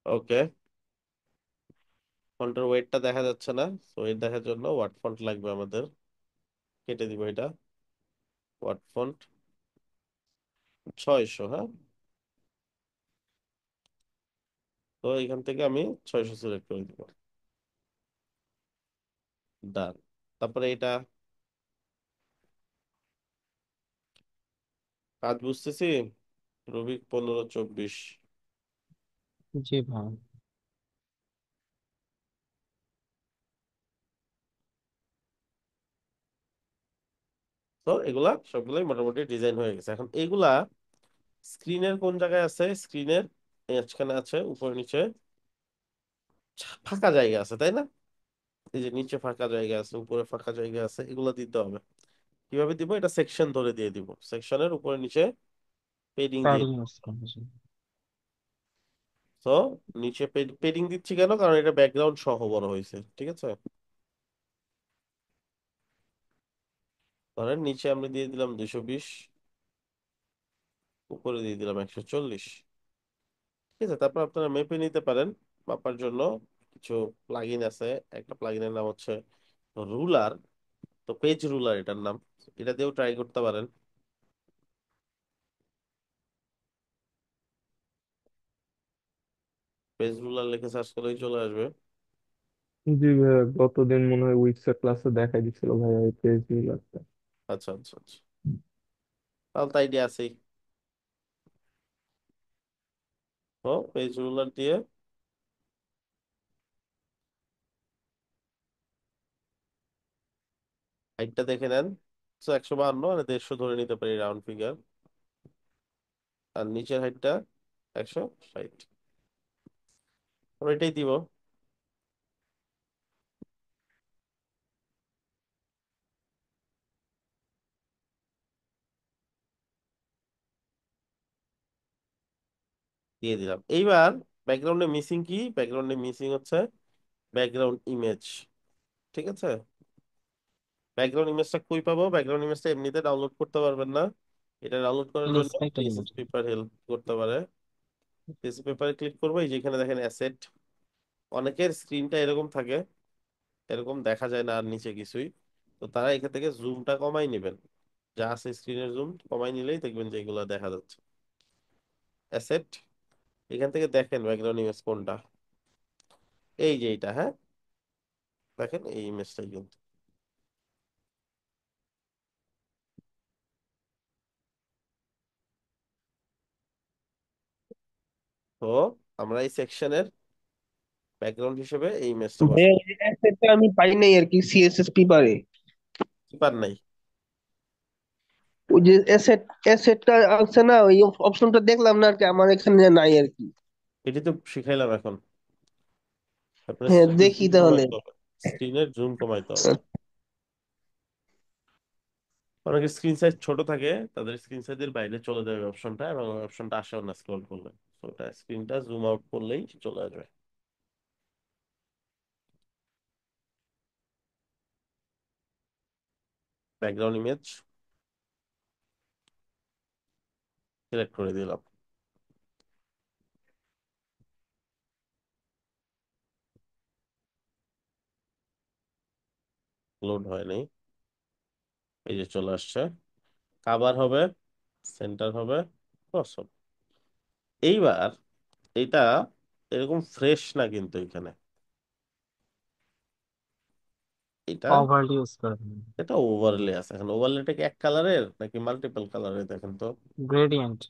ওকে, ফন্টের ওয়েটটা দেখা যাচ্ছে না, তো ওয়েট দেখার জন্য ওয়াট ফন্ট লাগবে আমাদের। কেটে দিব এটা, ওয়াট ফন্ট 600, হ্যাঁ। তো এখান থেকে আমি 600 সিলেক্ট করে দিব, ডান। তারপরে এটা কাজ বুঝতেছি, রবিক 15, 24। জি ভাই। তো এগুলা সবগুলাই মোটামুটি ডিজাইন হয়ে গেছে। এখন এগুলা স্ক্রিনের কোন জায়গায় আছে, স্ক্রিনের মাঝখানে আছে, উপরে নিচে ফাঁকা জায়গা আছে, তাই না? এই যে নিচে ফাঁকা জায়গা আছে, উপরে ফাঁকা জায়গা আছে, এগুলা দিতে হবে। কিভাবে দিব, এটা সেকশন ধরে দিয়ে দিব, সেকশনের উপরে নিচে পেডিং দিয়ে প্যাডিং দিব। ইউজ করবো, জি। তো নিচে পেডিং দিচ্ছি কেন, কারণ এটা ব্যাকগ্রাউন্ড সহ বড় হয়েছে। ঠিক আছে, ধরেন নিচে আমরা দিয়ে দিলাম 220, উপরে দিয়ে দিলাম 140। ঠিক আছে, তারপর আপনারা মেপে নিতে পারেন। মাপার জন্য কিছু প্লাগইন আছে। একটা প্লাগইনের নাম হচ্ছে রুলার, তো পেজ রুলার এটার নাম। এটা দিয়েও ট্রাই করতে পারেন। পেজ রুলার লিখে সার্চ করলেই চলে আসবে। জি ভাইয়া, গতদিন মনে হয় উইক্সের ক্লাসে দেখাই দিছিল ভাইয়া এই পেজ গুলাটা। আচ্ছা আচ্ছা আচ্ছা, তাহলে তো আইডিয়া আছেই। তো পেজ রুলার দিয়ে হাইটটা দেখে নেন। 152 মানে 150 ধরে নিতে পারি, রাউন্ড ফিগার। আর নিচের হাইটটা 160। আমরা এটাই দিব। দিয়ে দিলাম। এইবার ব্যাকগ্রাউন্ডে মিসিং কি, ব্যাকগ্রাউন্ডে মিসিং হচ্ছে ব্যাকগ্রাউন্ড ইমেজ। ঠিক আছে, ব্যাকগ্রাউন্ড ইমেজটা কই পাবো, ব্যাকগ্রাউন্ড ইমেজটা এমনিতে ডাউনলোড করতে পারবেন না। এটা ডাউনলোড করার জন্য inspector CSS image. Paper help করতে পারে। সিএসএস পেপারে ক্লিক করবো, এই যেখানে দেখেন অ্যাসেট। অনেকের স্ক্রিনটা এরকম থাকে, এরকম দেখা যায় না আর নিচে কিছুই। তো তারা এখান থেকে জুমটা কমাই নেবেন, যা আছে স্ক্রিনের জুম কমাই নিলেই দেখবেন যে এগুলো দেখা যাচ্ছে। অ্যাসেট, এখান থেকে দেখেন ব্যাকগ্রাউন্ড ইমেজ কোনটা, এই যে এইটা, হ্যাঁ। দেখেন এই ইমেজটাই কিন্তু। তো আমরা এই সেকশনের ব্যাকগ্রাউন্ড হিসেবে এই ইমেজটা ভাইয়া বসাই। ওই অ্যাসেটটা আমি পাই নাই আর কি সিএসএস পেপারে। পার নাই? ওই যে অ্যাসেটটা আছে না, ওই অপশনটা দেখলাম না আর কি, আমার এখানে নাই আর কি। এটি তো শিখাইলাম এখন। তারপরে হ্যাঁ স্ক্রিন দেখি জুম তাহলে। কমাইতে হবে, স্ক্রিনের জুম কমাইতে হবে। অনেকের স্ক্রিন সাইজ ছোট থাকে, তাদের স্ক্রিন সাইজের বাইরে চলে যাবে অপশনটা, এবং ওই অপশনটা আসেও না স্ক্রল করলে। তো ওটা স্ক্রিনটা জুম আউট করলেই চলে আসবে। ব্যাকগ্রাউন্ড ইমেজ সিলেক্ট করে দিলাম। লোড হয়নি, এই যে চলে আসছে। কাভার হবে, সেন্টার হবে, ক্রস হবে। এইবার এটা এরকম ফ্রেশ না কিন্তু এখানে, এটা ওভারলি ইউজ করবেন। এটা ওভারলে আছে। এখন ওভারলেটা কি এক কালারের নাকি মাল্টিপল কালারের দেখেন তো। গ্রেডিয়েন্ট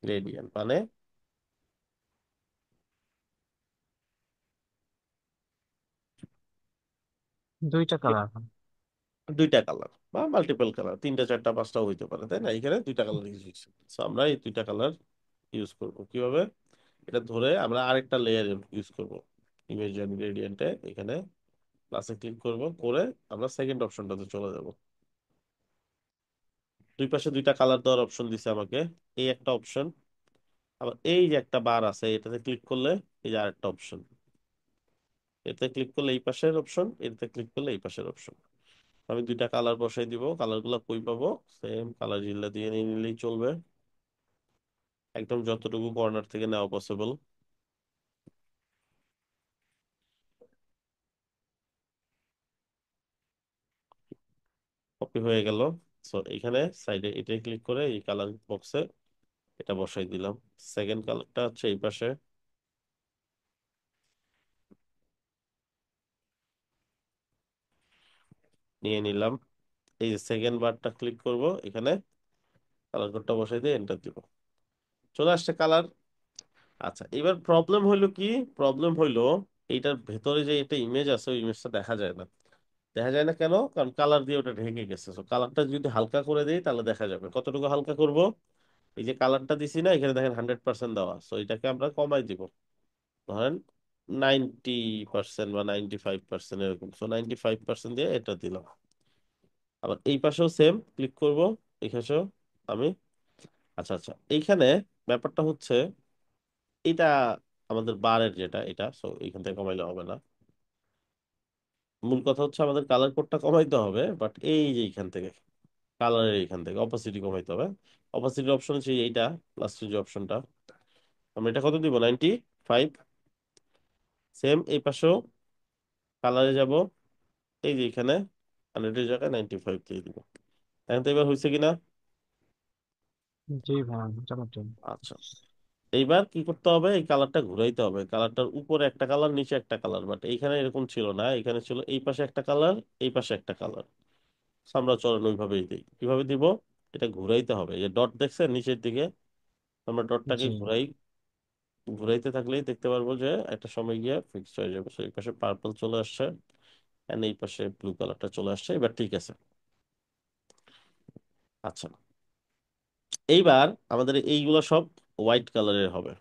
গ্রেডিয়েন্ট মানে দুইটা কালার। দুইটা কালার বা মাল্টিপল কালার, তিনটা চারটা পাঁচটাও হইতে পারে, তাই না? এখানে দুইটা কালার ইউজ হয়েছে। So আমরা এই দুইটা কালার ইউজ করব কিভাবে? এটা ধরে আমরা আরেকটা লেয়ার ইউজ করব। ইমেজ এন্ড গ্রেডিয়েন্টে এখানে প্লাসে ক্লিক করব, করে আমরা সেকেন্ড অপশনটাতে চলে যাব। দুই পাশে দুইটা কালার দেওয়ার অপশন দিছে আমাকে, এই একটা অপশন। আবার এই যে একটা বার আছে, এটাতে ক্লিক করলে এই যে আরেকটা অপশন। এতে ক্লিক করলে এই পাশের অপশন, এতে ক্লিক করলে এই পাশের অপশন। আমি দুইটা কালার বসাই দিব। কালার গুলা কই পাবো? সেম কালার জিল্লা দিয়ে নিয়ে নিলেই চলবে, একদম যতটুকু কর্নার থেকে নেওয়া পসিবল। কপি হয়ে গেল। সো এখানে সাইডে এটাই ক্লিক করে এই কালার বক্সে এটা বসাই দিলাম। সেকেন্ড কালারটা হচ্ছে এই পাশে নিয়ে নিলাম। এই যে সেকেন্ড বারটা ক্লিক করব, এখানে কালার কোডটা বসাই দিয়ে এন্টার দিব। চলে আসছে কালার। আচ্ছা, এবার প্রবলেম হইলো কি? প্রবলেম হইলো এইটার ভেতরে যে একটা ইমেজ আছে, ওই ইমেজটা দেখা যায় না। দেখা যায় না কেন? কারণ কালার দিয়ে ওটা ঢেকে গেছে। তো কালারটা যদি হালকা করে দিই তাহলে দেখা যাবে। কতটুকু হালকা করব? এই যে কালারটা দিছি না, এখানে দেখেন 100% দেওয়া, তো এটাকে আমরা কমাই দিব। ধরেন 90% বা 95% এরকম। সো 95% দিয়ে এটা দিলাম। আবার এই পাশেও সেম ক্লিক করব, এই পাশেও আমি। আচ্ছা আচ্ছা, এইখানে ব্যাপারটা হচ্ছে এটা আমাদের বারের যেটা এটা, সো এইখান থেকে কমাইলে হবে না। মূল কথা হচ্ছে আমাদের কালার কোডটা কমাইতে হবে, বাট এই যে এইখান থেকে কালারের এইখান থেকে অপাসিটি কমাইতে হবে। অপাসিটি অপশন হচ্ছে এইটা, প্লাস যে অপশনটা। আমরা এটা কত দিব? 95। সেম এই পাশেও কালারে যাব, এই যে এখানে 100-এর জায়গায় 95 দিয়ে দিব। এখন তো এবার হয়েছে কিনা? জি ভাই মোটামুটি। আচ্ছা, এইবার কি করতে হবে? এই কালারটা ঘুরাইতে হবে। কালারটার উপরে একটা কালার, নিচে একটা কালার, বাট এইখানে এরকম ছিল না। এখানে ছিল এই পাশে একটা কালার, এই পাশে একটা কালার। আমরা চলেন ওইভাবেই দিই। কিভাবে দিব? এটা ঘুরাইতে হবে। এই যে ডট দেখছেন নিচের দিকে, আমরা ডটটাকে জি ঘুরাই। ঘুরাইতে থাকলেই দেখতে পারবো যে একটা সময় গিয়ে ফিক্সড হয়ে যাবে। So, এই পাশে পার্পল চলে আসছে, এন্ড এই পাশে ব্লু কালারটা চলে আসছে। এবার ঠিক আছে। আচ্ছা, এইবার আমাদের এইগুলো সব হোয়াইট কালারের হবে।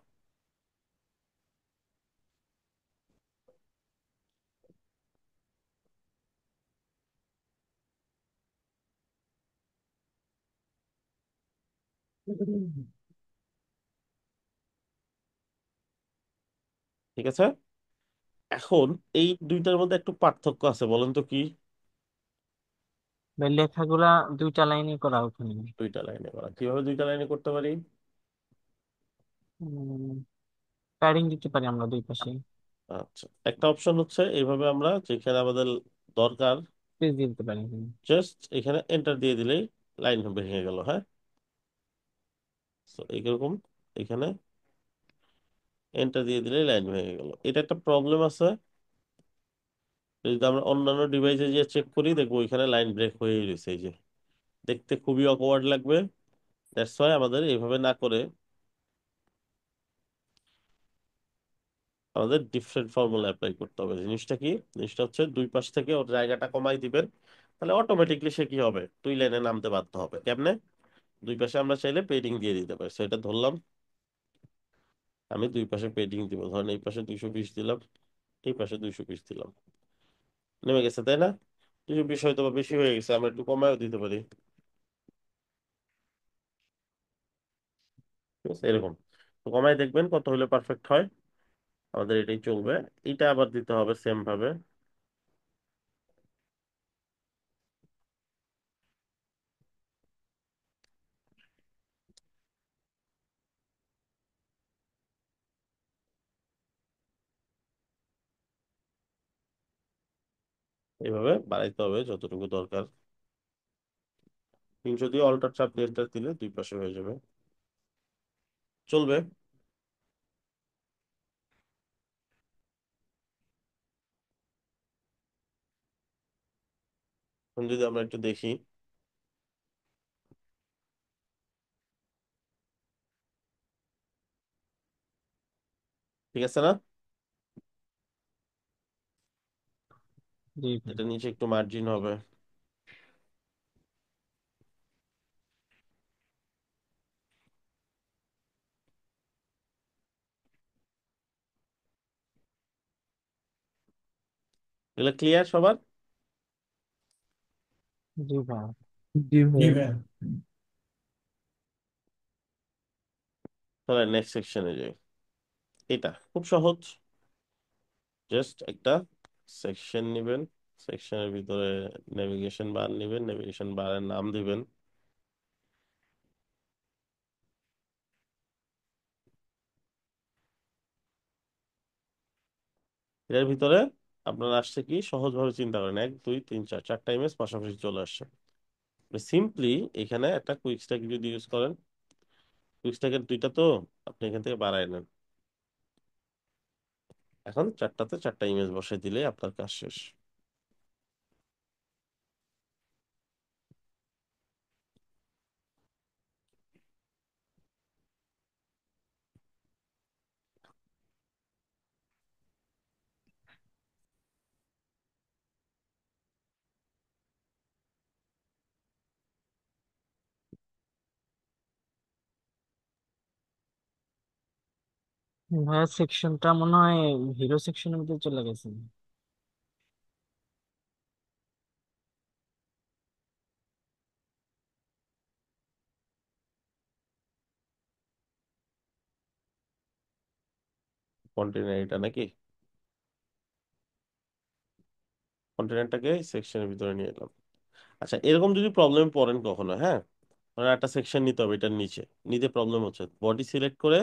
ঠিক আছে। এখন এই দুইটার মধ্যে একটু পার্থক্য আছে, বলেন তো কি? ভাই লেখাগুলা দুইটা লাইনে করা ওখানে। দুইটা লাইনে করা কিভাবে? দুইটা লাইনে করতে পারি। প্যাডিং দিতে পারি আমরা দুই পাশে। আচ্ছা, একটা অপশন হচ্ছে এইভাবে, আমরা যেখানে আমাদের দরকার পেজ দিয়ে দিতে পারি এখানে। জাস্ট এখানে এন্টার দিয়ে দিলেই লাইন ভেঙে গেল। হ্যাঁ, তো এইরকম এখানে এন্টার দিয়ে দিলেই লাইন ভেঙে গেল। এটা একটা প্রবলেম আছে। যদি আমরা অন্যান্য ডিভাইসে যে চেক করি, দেখবো ওইখানে লাইন ব্রেক হয়েই রয়েছে। এই যে দেখতে খুবই অকওয়ার্ড লাগবে। দ্যাটস ওয়াই আমাদের এইভাবে না করে আমাদের ডিফারেন্ট ফর্মুলা অ্যাপ্লাই করতে হবে। জিনিসটা কি? জিনিসটা হচ্ছে দুই পাশ থেকে ওর জায়গাটা কমাই দিবেন, তাহলে অটোমেটিকলি সে কি হবে, দুই লাইনে নামতে বাধ্য হবে। কেমনে? দুই পাশে আমরা চাইলে পেডিং দিয়ে দিতে পারি, সেটা ধরলাম। আমি দুই পাশে পেডিং দিব, ধরেন এই পাশে 220 দিলাম, এই পাশে 220 দিলাম, নেমে গেছে তাই না? 220 হয়তো বা বেশি হয়ে গেছে, আমরা একটু কমায়ও দিতে পারি। ঠিক আছে, এরকম তো কমায় দেখবেন কত হলে পারফেক্ট হয়। আমাদের এটাই চলবে। এটা আবার দিতে হবে সেম ভাবে। এইভাবে বাড়াইতে হবে যতটুকু দরকার। 300 দিয়ে অল্টার চাপ দিয়ে enter দিলে দুই পাশে হয়ে যাবে, চলবে। এখন যদি আমরা একটু দেখি, ঠিক আছে না? জি ভাই। এটা নিচে একটু মার্জিন হবে। এগুলো ক্লিয়ার সবার? জি ভাই। জি জি ভাই। ভাই। তাহলে নেক্সট সেকশনে যাই। এটা খুব সহজ, জাস্ট একটা সেকশন নিবেন, সেকশনের ভিতরে নেভিগেশন বার নিবেন, নেভিগেশন বারের নাম দিবেন। এর ভিতরে আপনার আসছে কি, সহজভাবে চিন্তা করেন, 1 2 3 4, চারটা ইমেজ পাশাপাশি চলে আসছে। সিম্পলি এখানে একটা কুইক স্ট্যাক যদি ইউজ করেন, কুইক স্ট্যাকের দুইটা তো, আপনি এখান থেকে বাড়ায় নেন। এখন চারটাতে চারটা ইমেজ বসাই দিলে আপনার কাজ শেষ। ভাইয়া সেকশনটা মনে হয় হিরো সেকশনের মধ্যে চলে গেছে। কন্টেনার এটা নাকি? কন্টেনারটাকে সেকশনের ভিতরে নিয়ে এলাম। আচ্ছা, এরকম যদি প্রবলেম পড়েন কখনো, হ্যাঁ, মানে একটা সেকশন নিতে হবে, এটার নিচে নিতে প্রবলেম হচ্ছে, বডি সিলেক্ট করে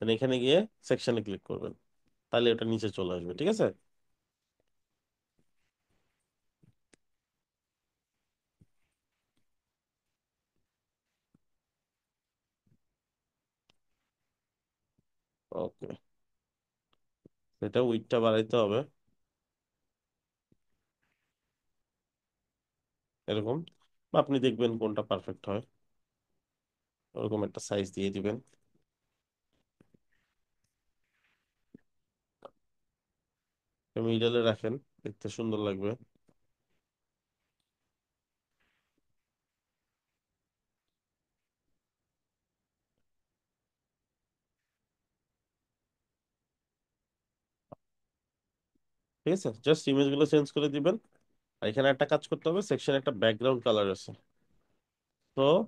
then এখানে গিয়ে সেকশনে ক্লিক করবেন, তাহলে ওটা নিচে চলে আসবে। ঠিক আছে? ওকে, এটা উইডথটা বাড়াইতে হবে এরকম, বা আপনি দেখবেন কোনটা পারফেক্ট হয়, ওরকম একটা সাইজ দিয়ে দিবেন। মিডলে রাখেন, দেখতে সুন্দর লাগবে। ঠিক আছে, জাস্ট ইমেজ গুলো চেঞ্জ করে দিবেন। আর এখানে একটা কাজ করতে হবে, সেকশনে একটা ব্যাকগ্রাউন্ড কালার আছে, তো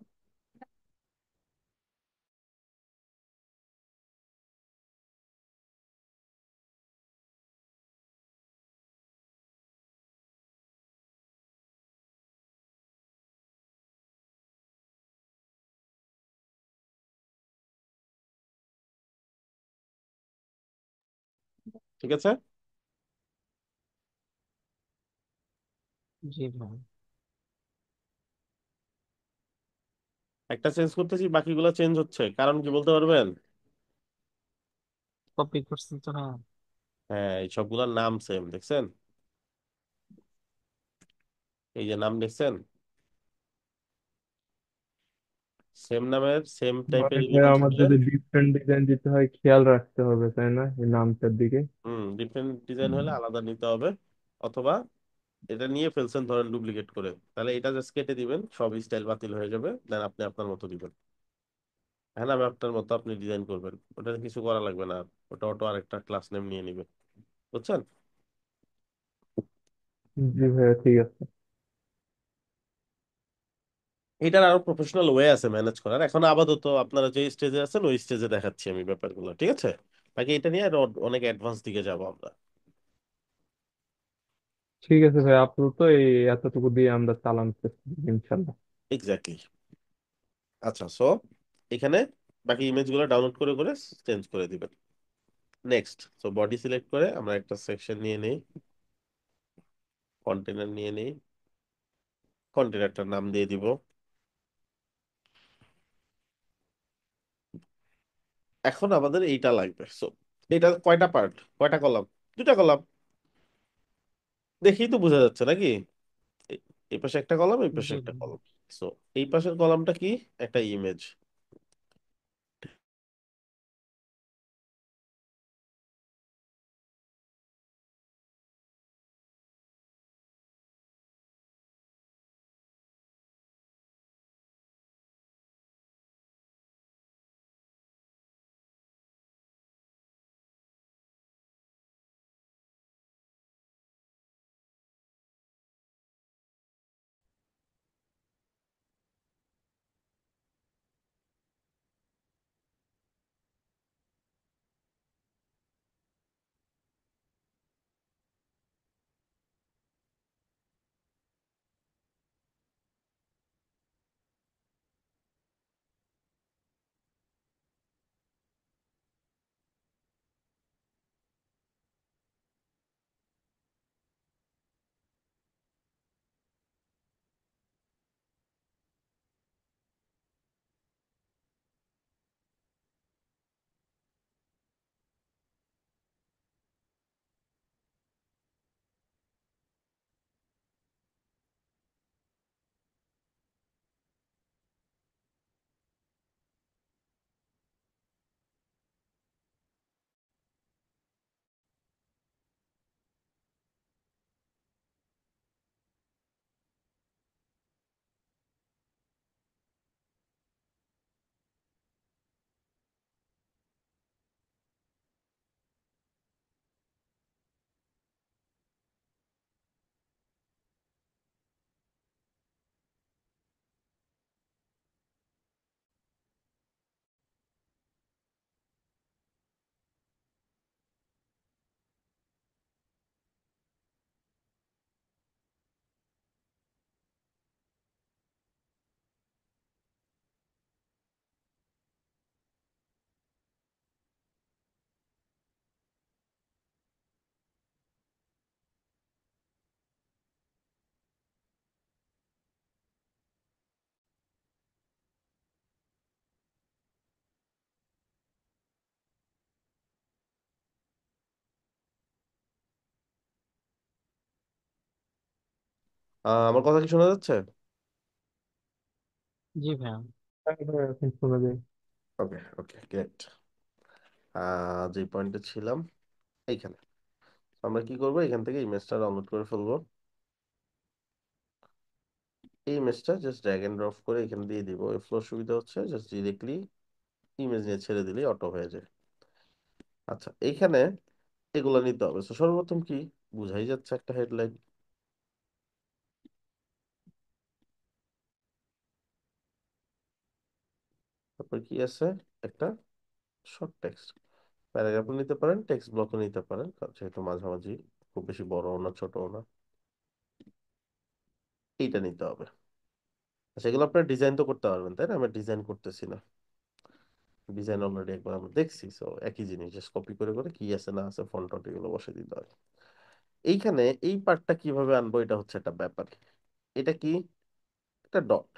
ঠিক আছে। জি ভাই। একটা চেঞ্জ করতেছি, বাকিগুলো চেঞ্জ হচ্ছে, কারণ কি বলতে পারবেন? কপি করছেন তো, হ্যাঁ। হ্যাঁ, এই সবগুলোর নাম সেম, দেখছেন? এই যে নাম দেখছেন, সেম নামের সেম মানে টাইপের ভাই ইমেজ আমার দিবেন। যদি ডিফারেন্ট ডিজাইন দিতে হয় খেয়াল রাখতে হবে তাই না এই নামটার দিকে? ডিফারেন্ট ডিজাইন হলে আলাদা নিতে হবে, অথবা এটা নিয়ে ফেলছেন ধরেন ডুপ্লিকেট করে, তাহলে এটা জাস্ট কেটে দিবেন, সব স্টাইল বাতিল হয়ে যাবে, দেন আপনি আপনার মতো দিবেন। হ্যাঁ, আমি আপনার মতো আপনি ডিজাইন করবেন, ওটা কিছু করা লাগবে না আর। ওটা অটো আরেকটা ক্লাস নেম নিয়ে নিবে, বুঝছেন? জি ভাইয়া ঠিক আছে। এটার আরো প্রফেশনাল ওয়ে আছে ম্যানেজ করার, এখন আপাতত আপনারা যে স্টেজে আছেন ওই স্টেজে দেখাচ্ছি আমি ব্যাপারগুলো, ঠিক আছে? বাকি এটা নিয়ে আরো অনেক অ্যাডভান্স দিকে যাবো আমরা। ঠিক আছে ভাই, আপাতত এই এতটুকু দিয়ে আমরা চালান ইনশাল্লাহ। এক্স্যাক্টলি। আচ্ছা, সো এখানে বাকি ইমেজগুলো ডাউনলোড করে করে চেঞ্জ করে দিবেন। নেক্সট, সো বডি সিলেক্ট করে আমরা একটা সেকশন নিয়ে নেই, কন্টেনার নিয়ে নেই, কন্টেনারটার নাম দিয়ে দিব। এখন আমাদের এইটা লাগবে, সো এটা কয়টা পার্ট, কয়টা কলাম? দুটা কলাম, দেখেই তো বোঝা যাচ্ছে নাকি? এ- এই পাশে একটা কলাম, এই পাশে জি একটা ভাইয়া। কলাম। সো এই পাশের কলামটা কি? একটা ইমেজ। আমার কথা কি শোনা যাচ্ছে? জি ভাইয়া। হ্যাঁ ভাইয়া, এখন শোনা যায়। ওকে, ওকে, গ্রেট। যে পয়েন্টে ছিলাম, এইখানে আমরা কি করব, এখান থেকে ইমেজটা ডাউনলোড করে ফেলবো। এই ইমেজটা জাস্ট ড্র্যাগ এন্ড ড্রপ করে এখানে দিয়ে দিব। এই ফ্লোর সুবিধা হচ্ছে জাস্ট ডিরেক্টলি ইমেজ নিয়ে ছেড়ে দিলেই অটো হয়ে যায়। আচ্ছা, এইখানে এগুলো নিতে হবে। তো সর্বপ্রথম কি, বুঝাই যাচ্ছে একটা হেডলাইন, তারপর কি আছে, একটা শর্ট টেক্সট। প্যারাগ্রাফও নিতে পারেন, টেক্সট ব্লকও নিতে পারেন, কারণ যেহেতু মাঝামাঝি, খুব বেশি বড়ও না ছোটও না। এইটা নিতে হবে। আচ্ছা, এগুলো আপনার ডিজাইন তো করতে পারবেন তাই না? আমরা ডিজাইন করতেছি না, ডিজাইন অলরেডি একবার আমরা দেখছি, সো একই জিনিস, জাস্ট কপি করে করে কি আছে না আছে ফন্ট টন্ট এগুলো বসে দিতে হয়। এইখানে এই পার্টটা কিভাবে আনবো, এটা হচ্ছে একটা ব্যাপার। এটা কি, একটা ডট।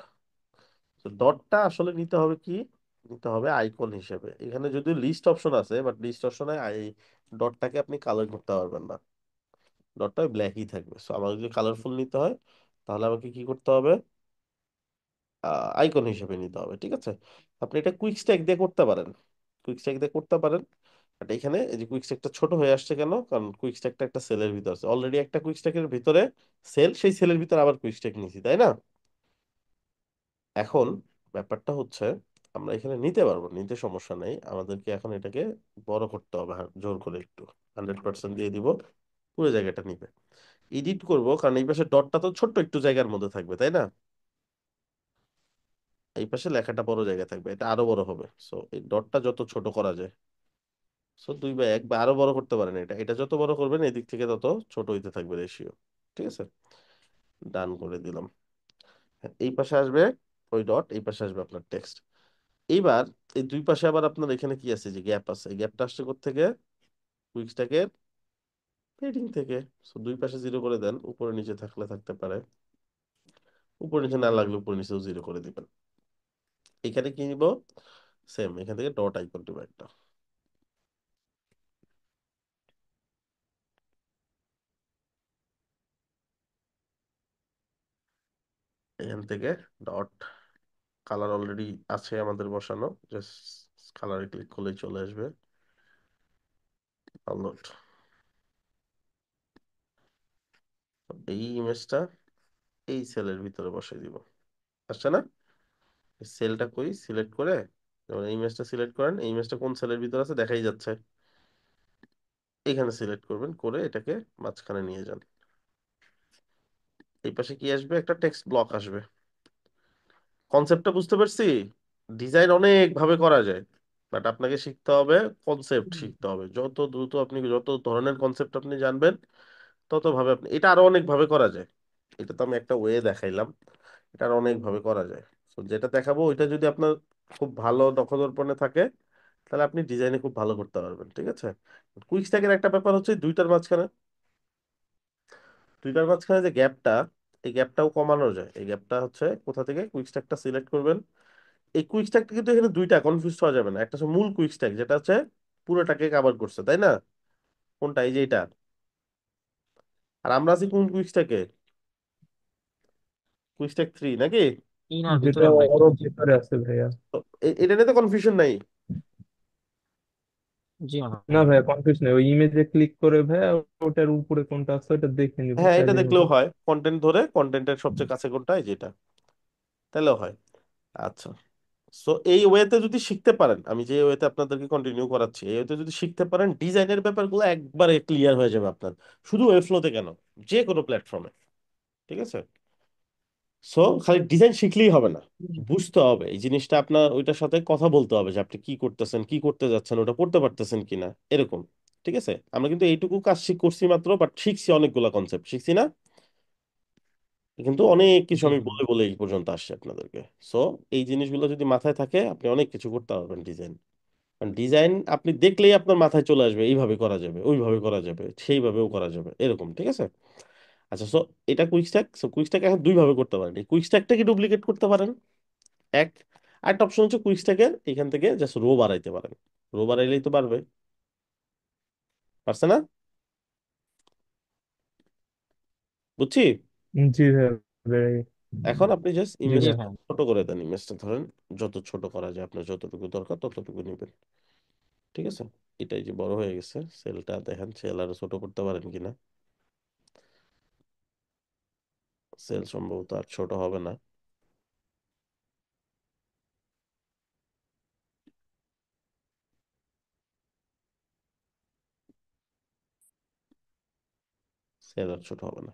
তো ডটটা আসলে নিতে হবে কি, নিতে হবে আইকন হিসেবে। এখানে যদিও লিস্ট অপশন আছে, বাট লিস্ট অপশনে এই ডটটাকে আপনি কালার করতে পারবেন না, ডটটা ব্ল্যাকই থাকবে। সো আমাকে যদি কালারফুল নিতে হয়, তাহলে আমাকে কি করতে হবে, আইকন হিসেবে নিতে হবে, ঠিক আছে? আপনি এটা কুইক স্ট্যাক দিয়ে করতে পারেন, কুইক স্ট্যাক দিয়ে করতে পারেন। বাট এখানে এই যে কুইক স্ট্যাকটা ছোট হয়ে আসছে কেন? কারণ কুইক স্ট্যাকটা একটা সেলের ভিতর আছে, অলরেডি একটা কুইক স্ট্যাকের ভিতরে সেল, সেই সেলের ভিতরে আবার কুইক স্ট্যাক নিয়েছি, তাই না? এখন ব্যাপারটা হচ্ছে আমরা এখানে নিতে পারবো, নিতে সমস্যা নেই, আমাদেরকে এখন এটাকে বড় করতে হবে, জোর করে একটু 100% দিয়ে দিব, পুরো জায়গাটা নিবে। এডিট করব, কারণ এই পাশে ডটটা তো ছোট্ট একটু জায়গার মধ্যে থাকবে, তাই না? এই পাশে লেখাটা বড় জায়গায় থাকবে, এটা আরো বড় হবে। সো এই ডটটা যত ছোট করা যায়, সো 2/1 বা আরো বড় করতে পারেন, এটা এটা যত বড় করবেন এদিক থেকে তত ছোট হইতে থাকবে রেশিও, ঠিক আছে? ডান করে দিলাম। হ্যাঁ, এই পাশে আসবে ওই ডট, এই পাশে আসবে আপনার টেক্সট। এইবার এই দুই পাশে আবার আপনার এখানে কি আছে, যে গ্যাপ আছে, এই গ্যাপটা আসছে থেকে কুইকস্টাকের হেডিং থেকে। সো দুই পাশে জিরো করে দেন, উপরে নিচে থাকলে থাকতে পারে, উপরে নিচে না লাগলে উপরে নিচেও জিরো করে দিবেন। এখানে কি নিব? সেম, এখান থেকে ডট আইকন দিব একটা, এখান থেকে ডট। কালার অলরেডি আছে আমাদের বসানো, জাস্ট কালারে ক্লিক করলেই চলে আসবে। ডাউনলোড। এই ইমেজটা এই সেলের ভিতরে বসাই দিব, আসছে না? সেলটা কই সিলেক্ট করে, যেমন এই ইমেজটা সিলেক্ট করেন, এই ইমেজটা কোন সেলের ভিতরে আছে দেখাই যাচ্ছে, এখানে সিলেক্ট করবেন, করে এটাকে মাঝখানে নিয়ে যান। এই পাশে কি আসবে? একটা টেক্সট ব্লক আসবে। কনসেপ্টটা বুঝতে পারছি? ডিজাইন অনেক ভাবে করা যায়, বাট আপনাকে শিখতে হবে, কনসেপ্ট শিখতে হবে। যত দ্রুত আপনি যত ধরনের কনসেপ্ট আপনি জানবেন, তত ভাবে আপনি, এটা আরো অনেক ভাবে করা যায়। এটা তো আমি একটা ওয়ে দেখাইলাম, এটা আরো অনেক ভাবে করা যায়। তো যেটা দেখাবো ওইটা যদি আপনার খুব ভালো দক্ষতার্পণে থাকে, তাহলে আপনি ডিজাইনে খুব ভালো করতে পারবেন, ঠিক আছে? কুইক স্ট্যাকের একটা ব্যাপার হচ্ছে দুইটার মাঝখানে যে গ্যাপটা, এই গ্যাপটাও কমানো যায়। এই গ্যাপটা হচ্ছে কোথা থেকে? কুইক স্ট্যাকটা সিলেক্ট করবেন। এই কুইক স্ট্যাকটা কিন্তু এখানে দুইটা, কনফিউজ হওয়া যাবে না। একটা হচ্ছে মূল কুইক স্ট্যাক, যেটা হচ্ছে পুরোটাকে কভার করছে, তাই না? কোনটা? এই যে এটা। আর আমরা আছি কোন কুইক স্ট্যাকে? কুইক স্ট্যাক 3 নাকি? ইনার যেটা ভিতরে আমরা একটা ওরও আছি। ভেতরে আছে ভাইয়া। তো এটা নিয়ে তো কনফিউশন নাই। জি না। না ভাইয়া কনফিউজ নেই, ওই ইমেজে ক্লিক করে ভাইয়া ওটার উপরে কোনটা আছে ওটা দেখে নিব, হ্যাঁ, এটা চাইলে নিব। দেখলেও হয়, কন্টেন্ট ধরে কন্টেন্টের সবচেয়ে কাছে কোনটা, এই যেটা, তাহলেও হয়। আচ্ছা, সো এই ওয়েতে যদি শিখতে পারেন, আমি যে ওয়েতে আপনাদেরকে কন্টিনিউ করাচ্ছি, এই ওয়েতে যদি শিখতে পারেন, ডিজাইনের ব্যাপারগুলো একবারে ক্লিয়ার হয়ে যাবে আপনার, শুধু ওয়েবফ্লোতে কেন, যে কোনো প্ল্যাটফর্মে, ঠিক আছে? সো খালি ডিজাইন শিখলেই হবে না, বুঝতে হবে এই জিনিসটা, আপনার ওইটার সাথে কথা বলতে হবে যে আপনি কি করতেছেন, কি করতে যাচ্ছেন, ওটা করতে পারতেছেন কিনা, এরকম, ঠিক আছে? আমরা কিন্তু এইটুকু কাজ করছি মাত্র, বাট শিখছি অনেকগুলা কনসেপ্ট, শিখছি না? কিন্তু অনেক কিছু জি আমি হ্যাঁ। বলে বলে এই পর্যন্ত আসছি আপনাদেরকে। সো এই জিনিসগুলো যদি মাথায় থাকে, আপনি অনেক কিছু করতে পারবেন ডিজাইন। কারণ ডিজাইন আপনি দেখলেই আপনার মাথায় চলে আসবে, এইভাবে করা যাবে, ওইভাবে করা যাবে, সেইভাবেও করা যাবে, এরকম, ঠিক আছে? আচ্ছা, সো এটা quick stack. So quick stack এখন দুই ভাবে করতে পারেন, এই কুইক স্ট্যাকটাকে ডুপ্লিকেট করতে পারেন, এক। আরেকটা অপশন হচ্ছে কুইক স্ট্যাকের এখান থেকে জাস্ট রো বাড়াইতে পারেন, রো বাড়াইলেই তো পারবে, পারছে না? বুঝছি। জি ভাইয়া, very- এখন আপনি জাস্ট জি জি ভাইয়া। ইমেজটা হ্যাঁ। ছোট করে দেন, ইমেজটা ধরেন যত ছোট করা যায়, আপনার যতটুকু দরকার ততটুকু নেবেন, ঠিক আছে? এটাই যে বড় হয়ে গেছে, সেলটা দেখেন, সেল আরো ছোট করতে পারেন কিনা। সেল সম্ভবত আর ছোট হবে না। সেল আর ছোট হবে না।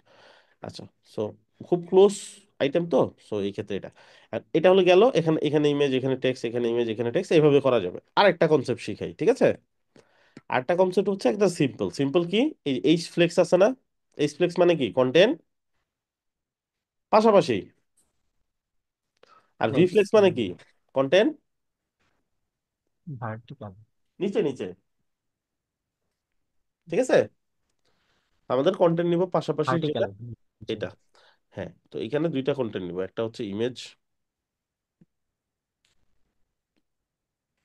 আচ্ছা, সো খুব ক্লোজ আইটেম তো, সো এই ক্ষেত্রে এটা, আর এটা হলো গেল, এখানে এখানে ইমেজ, এখানে টেক্সট, এখানে ইমেজ, এখানে টেক্সট, এইভাবে করা যাবে। আরেকটা কনসেপ্ট শিখাই, ঠিক আছে? আরেকটা কনসেপ্ট হচ্ছে একটা সিম্পল, সিম্পল কি? এই এইচ ফ্লেক্স আছে না? এইচ ফ্লেক্স মানে কি? কন্টেন্ট পাশাপাশি। আর ভি ফ্লেক্স ফ্লেক্স মানে কি? Content vertical. নিচে নিচে, ঠিক আছে? আমাদের কন্টেন্ট নিব পাশাপাশি যেটা, ভার্টিক্যাল। জি। এটা। হ্যাঁ, তো এখানে দুইটা কন্টেন্ট নিব, একটা হচ্ছে ইমেজ,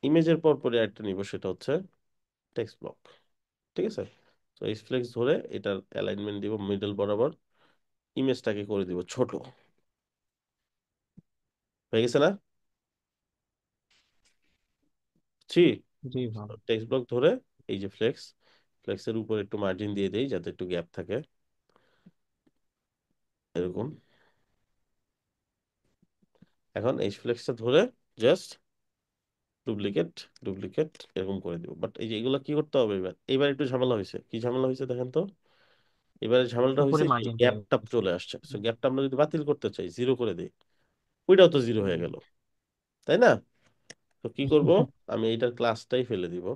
ইমেজের পর পরে একটা নিব, সেটা হচ্ছে টেক্সট ব্লক, ঠিক আছে? তো এই ফ্লেক্স ধরে এটার অ্যালাইনমেন্ট দিব মিডল বরাবর, ইমেজটাকে করে দিব ছোট, হয়ে গেছে না? জি। জি ভাই। টেক্সট ব্লক ধরে এই যে ফ্লেক্সের উপর একটু মার্জিন দিয়ে দেই যাতে একটু গ্যাপ থাকে, এরকম। এখন এই ফ্লেক্সটা ধরে জাস্ট ডুপ্লিকেট ডুপ্লিকেট এরকম করে দিব। বাট এই যে এগুলো কি করতে হবে, এবার এবার একটু ঝামেলা হয়েছে। কি ঝামেলা হয়েছে দেখেন তো? এবারে ঝামেলাটা উপরে হয়েছে কি, মার্জিন দিয়ে গ্যাপটা দিচ্ছি। চলে আসছে। সো গ্যাপটা আমরা যদি বাতিল করতে চাই, জিরো করে দিই, ওইটাও তো জিরো হয়ে গেল, তাই না? তো কি করব, আমি এইটার ক্লাসটাই ফেলে দিব,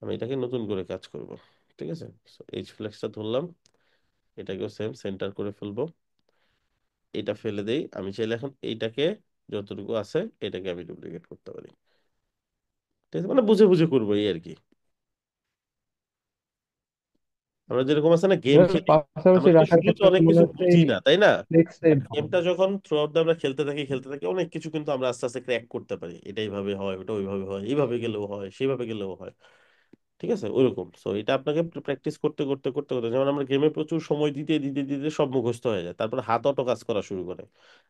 আমি এটাকে নতুন করে কাজ করব। ঠিক আছে, এইচ ফ্লেক্সটা ধরলাম, এটাকেও সেম সেন্টার করে ফেলবো, এটা ফেলে দেই। আমি চাইলে এখন এইটাকে যতটুকু আছে এটাকে আমি ডুপ্লিকেট করতে পারি। ঠিক আছে, মানে বুঝে বুঝে করবো এই আর কি। আমরা যেরকম আছে না গেম এবার খেলি, পাশাপাশি আমরা কিন্তু রাখার শুরুতে ক্ষেত্রে তো অনেক মনে কিছু হচ্ছে এই বুঝি না, তাই না? ফ্লেক্সটাই বাট ভালো। গেমটা যখন থ্রু আউট আমরা খেলতে থাকি অনেক কিছু কিন্তু আমরা আস্তে আস্তে ক্র্যাক করতে পারি। এটা এইভাবে হয়, ওটা ওইভাবে হয়, এইভাবে গেলেও হয়, সেইভাবে গেলেও হয়। ঠিক আছে, ওইরকম। সো এটা আপনাকে প্র্যাকটিস করতে করতে করতে করতে, যেমন আমরা গেমে প্রচুর সময় দিতে দিতে দিতে সব মুখস্থ হয়ে যায়, তারপর হাত অটো কাজ করা শুরু করে,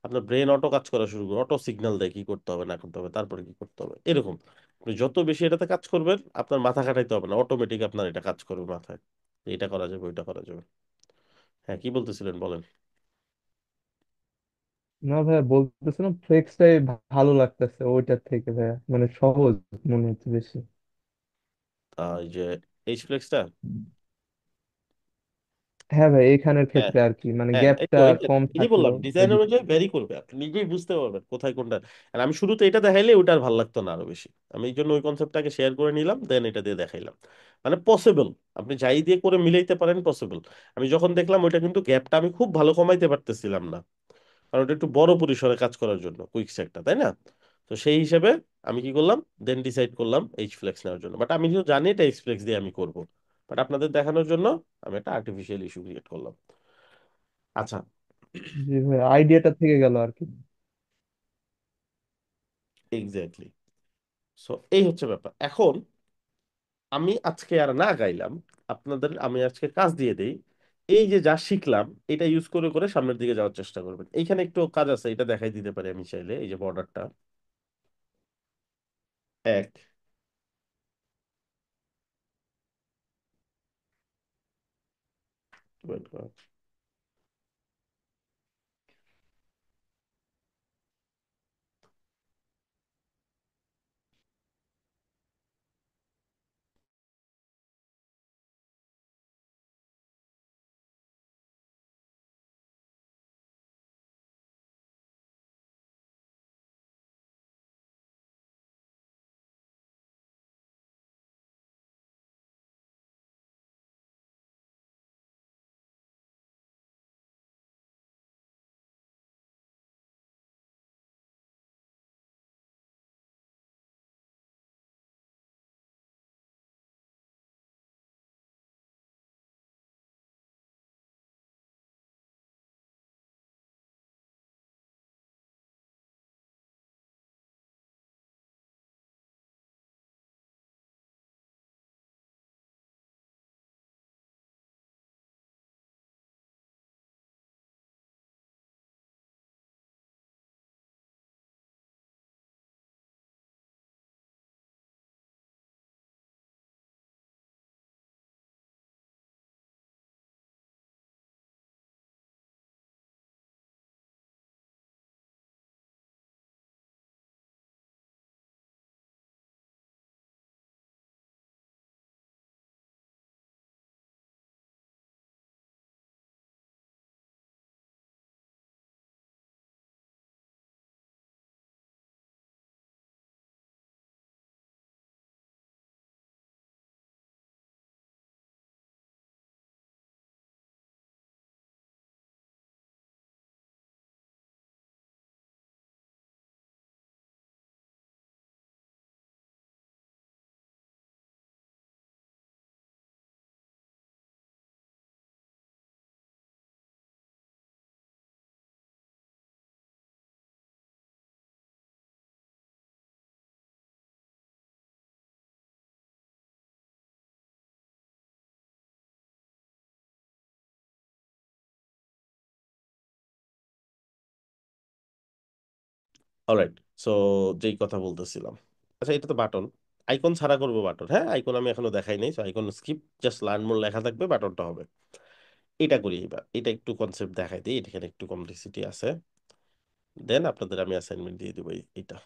আপনার ব্রেন অটো কাজ করা শুরু করে, অটো সিগন্যাল দেয় কি করতে হবে না করতে হবে, তারপরে কি করতে হবে, এরকম। আপনি যত বেশি এটাতে কাজ করবেন আপনার মাথা খাটাইতে হবে না, অটোমেটিক আপনার এটা কাজ করবে মাথায়, যে এটা করা যাবে ওইটা করা যাবে। হ্যাঁ, কি বলতেছিলেন বলেন। না ভাইয়া, বলতেছিলাম ফ্লেক্সটাই ভালো লাগতেছে ওইটার থেকে ভাইয়া, মানে সহজ মনে হচ্ছে বেশি। এই যে এইচ ফ্লেক্সটা, হ্যাঁ ভাই, এখানের হ্যাঁ ক্ষেত্রে আর কি মানে হ্যাঁ, এই গ্যাপটা তো এটা কম এই যে থাকলো বললাম ডিজাইন এদিকে। অনুযায়ী ভ্যারি করবে, আপনি নিজেই বুঝতে পারবেন কোথায় কোনটা। আর আমি শুরুতে এটা দেখাইলে ওটা আর ভালো লাগতো না আরো বেশি, আমি এই জন্য ওই কনসেপ্টটাকে শেয়ার করে নিলাম, দেন এটা দিয়ে দেখাইলাম। মানে পসিবল, আপনি যাই দিয়ে করে মিলাইতে পারেন, পসিবল। আমি যখন দেখলাম ওইটা কিন্তু গ্যাপটা আমি খুব ভালো কমাইতে পারতেছিলাম না, কারণ ওটা একটু বড় পরিসরে কাজ করার জন্য কুইক একটা, তাই না? তো সেই হিসেবে আমি কি করলাম, দেন ডিসাইড করলাম এইচ ফ্লেক্স নেওয়ার জন্য। বাট আমি তো জানি এটা এইচ ফ্লেক্স দিয়ে আমি করব, বাট আপনাদের দেখানোর জন্য আমি একটা আর্টিফিশিয়াল ইস্যু ক্রিয়েট করলাম। আচ্ছা, জি ভাই, আইডিয়াটা থেকে গেল আর কি। এক্স্যাক্টলি। সো এই হচ্ছে ব্যাপার। এখন আমি আজকে আর না গাইলাম, আপনাদের আমি আজকে কাজ দিয়ে দেই। এই যে যা শিখলাম এটা ইউজ করে করে সামনের দিকে যাওয়ার চেষ্টা করবেন। এইখানে একটু কাজ আছে, এটা দেখাই দিতে পারি আমি চাইলে। এই যে বর্ডারটা, এক, wait করো। অলরাইট। সো যেই কথা বলতেছিলাম, আচ্ছা এটা তো বাটন, আইকন ছাড়া করবো বাটন, হ্যাঁ আইকন আমি এখনো দেখাই নাই, so icon skip, just learn more লেখা থাকবে, বাটনটা হবে। এটা করি এবার, এটা একটু কনসেপ্ট দেখাই দিই, এখানে একটু কমপ্লেক্সিটি আছে, দেন আপনাদের আমি অ্যাসাইনমেন্ট দিয়ে দেবো এইটা।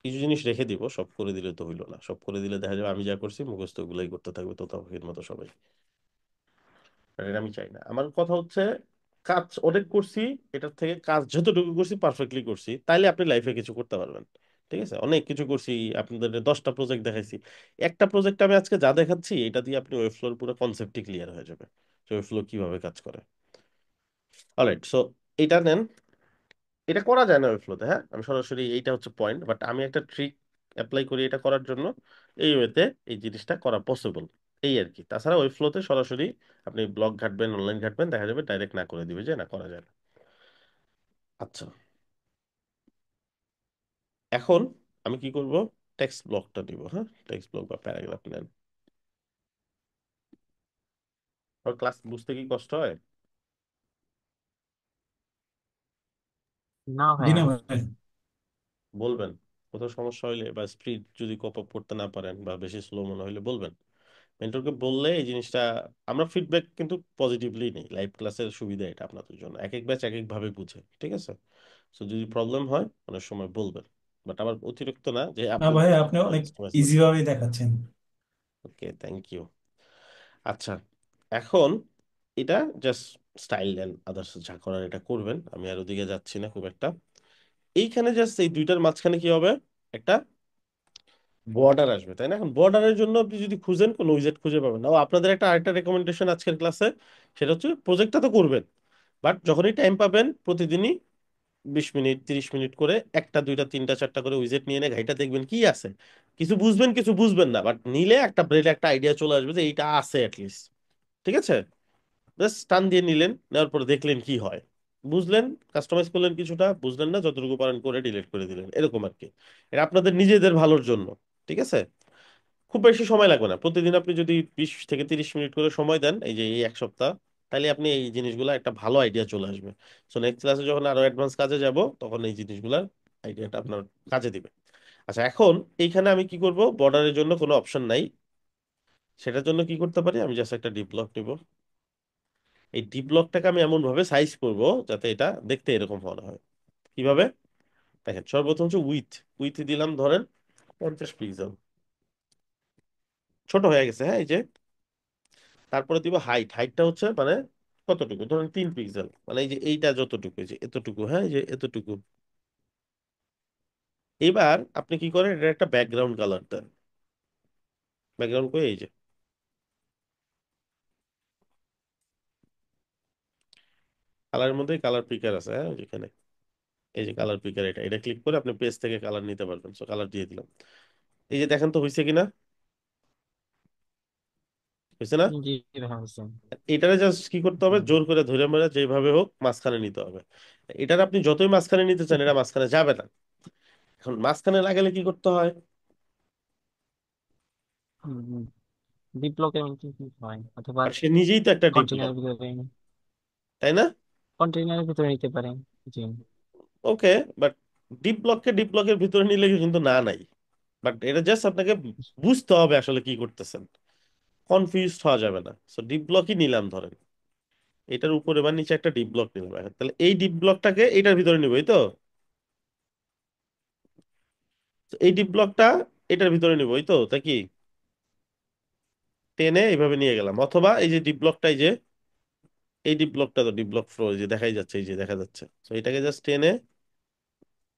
কিছু জিনিস রেখে দিব, সব করে দিলে তো হইলো না, সব করে দিলে দেখা যাবে আমি যা করছি মুখস্থ ওগুলাই করতে থাকবে তোতাপাখির মতো সবাই। আর এটা আমি চাই না। আমার কথা হচ্ছে কাজ অনেক করছি, এটার থেকে কাজ যতটুকু করছি পারফেক্টলি করছি, তাইলে আপনি লাইফে কিছু করতে পারবেন। ঠিক আছে, অনেক কিছু করছি, আপনাদের 10টা প্রজেক্ট দেখাইছি, একটা প্রজেক্ট আমি আজকে যা দেখাচ্ছি এটা দিয়ে আপনি ওয়েব ফ্লোর পুরো কনসেপ্টই ক্লিয়ার হয়ে যাবে, ওয়েব ফ্লো কিভাবে কাজ করে। অলরাইট, সো এটা নেন, এটা করা যায় না ওয়েব ফ্লোতে, হ্যাঁ আমি সরাসরি, এইটা হচ্ছে পয়েন্ট, বাট আমি একটা ট্রিক অ্যাপ্লাই করি এটা করার জন্য, এই ওয়েতে এই জিনিসটা করা পসিবল, এই আর কি। তাছাড়া ওয়েব ফ্লোতে সরাসরি আপনি ব্লগ ঘাটবেন, অনলাইন ঘাটবেন, দেখা যাবে ডাইরেক্ট না করে দিবে যে না করা যায় না। আচ্ছা, এখন আমি কি করব, টেক্সট ব্লকটা দিব, হ্যাঁ টেক্সট ব্লক বা প্যারাগ্রাফ নেন। আর ক্লাস বুঝতে কি কষ্ট হয়? না জি ভাইয়া। না ভাই। বলবেন, কোথাও সমস্যা হইলে বা স্পিড যদি কপ আপ করতে না পারেন বা বেশি স্লো মনে হইলে বলবেন, মেন্টরকে বললে এই জিনিসটা, আমরা ফিডব্যাক কিন্তু পজিটিভলি নেই, লাইভ ক্লাসের সুবিধা এটা আপনাদের জন্য, এক এক ব্যাচ এক এক ভাবে বুঝে, ঠিক আছে। তো যদি প্রবলেম হয় অনেক সময় বলবেন, বাট আবার অতিরিক্ত না যে না আপনি ভাই, আপনি অনেক কাস্টমাইজ ইজি করতে। ভাবেই দেখাচ্ছেন। ওকে, থ্যাংক ইউ। আচ্ছা, এখন এটা জাস্ট স্টাইল দেন, আদার্স যা করার এটা করবেন, আমি আর ওদিকে যাচ্ছি না খুব একটা। এইখানে জাস্ট এই দুইটার মাঝখানে কি হবে, একটা বর্ডার আসবে, তাই না? এখন বর্ডারের জন্য আপনি যদি খুঁজেন কোনো উইজেট খুঁজে পাবেন না। ও আপনাদের একটা আরেকটা রেকমেন্ডেশন আজকের ক্লাসে, সেটা হচ্ছে প্রজেক্টটা তো করবেন, বাট যখনই টাইম পাবেন প্রতিদিনই 20 মিনিট 30 মিনিট করে একটা দুইটা তিনটা চারটা করে উইজেট নিয়ে এনে ঘাইটা দেখবেন কি আছে, কিছু বুঝবেন কিছু বুঝবেন না, বাট নিলে একটা ব্রেনে একটা আইডিয়া চলে আসবে যে এইটা আছে অ্যাটলিস্ট। ঠিক আছে, জাস্ট টান দিয়ে নিলেন, নেওয়ার পরে দেখলেন কি হয়, বুঝলেন, কাস্টমাইজ করলেন, কিছুটা বুঝলেন না, যতটুকু পারেন করে ডিলিট করে দিলেন, এরকম আর কি। এটা আপনাদের নিজেদের ভালোর জন্য, ঠিক আছে। খুব বেশি সময় লাগবে না, প্রতিদিন আপনি যদি 20 থেকে 30 মিনিট করে সময় দেন এই যে এই এক সপ্তাহ, তাহলে আপনি এই জিনিসগুলো একটা ভালো আইডিয়া চলে আসবে। সো নেক্সট ক্লাসে যখন আরো অ্যাডভান্স কাজে যাব তখন এই জিনিসগুলোর আইডিয়াটা আপনার কাজে দিবে। আচ্ছা, এখন এইখানে আমি কি করব, বর্ডারের জন্য কোনো অপশন নাই, সেটার জন্য কি করতে পারি, আমি জাস্ট একটা ডিপ ব্লক নিব। এই ডিপ ব্লকটাকে আমি এমন ভাবে সাইজ করব যাতে এটা দেখতে এরকম মনে হয়। কিভাবে দেখেন, সর্বপ্রথম হচ্ছে উইথ, উইথ দিলাম ধরেন 50 পিক্সেল, ছোট হয়ে গেছে, হ্যাঁ এই যে। তারপরে দিব হাইট, হাইটটা হচ্ছে মানে কতটুকু, ধরেন 3 পিক্সেল, মানে এই যে এইটা যতটুকু, এই যে এতটুকু, হ্যাঁ এই যে এতটুকু। এবার আপনি কি করেন, এটা একটা ব্যাকগ্রাউন্ড কালার দেন, ব্যাকগ্রাউন্ড করে এই যে কালারের মধ্যে কালার পিকার আছে, হ্যাঁ যেখানে এই যে কালার পিকার, এটা এটা ক্লিক করে আপনি পেজ থেকে কালার নিতে পারবেন, সো কালার দিয়ে দিলাম। এই যে দেখেন তো হয়েছে কিনা, হয়েছে না? জি ভাইয়া হোসেন। এটারে জাস্ট কি করতে হবে, জোর করে ধরে মেরে যেভাবে হোক মাঝখানে নিতে হবে। এটার আপনি যতই মাঝখানে নিতে চান এটা মাঝখানে যাবে না। এখন মাঝখানে লাগালে কি করতে হয়, ডিপ ব্লকের মধ্যে কি হয়, অথবা আর সে নিজেই তো একটা ডিপ ব্লক, কন্টেনারের ভিতরে, তাই না? কন্টেনারের ভিতরে নিতে পারে। জি। ওকে, বাট ডিপ ব্লককে ডিপ ব্লকের ভিতরে নিলে কিন্তু না নাই, বাট এটা জাস্ট আপনাকে বুঝতে হবে আসলে কি করতেছেন, কনফিউজড হওয়া যাবে না। সো ডিপ ব্লকই নিলাম ধরেন, এটার উপরে বা নিচে একটা ডিপ ব্লক নিলাম, এখন তাহলে এই ডিপ ব্লকটাকে এটার ভিতরে নিবই তো। তো এই ডিপ ব্লকটা এটার ভিতরে নিবই তো, তাই কি, টেনে এইভাবে নিয়ে গেলাম, অথবা এই যে ডিপ ব্লকটা, এই যে এই ডিপ ব্লকটা তো ডিপ ব্লক ফ্লো, এই যে দেখাই যাচ্ছে, এই যে দেখা যাচ্ছে, তো এটাকে জাস্ট টেনে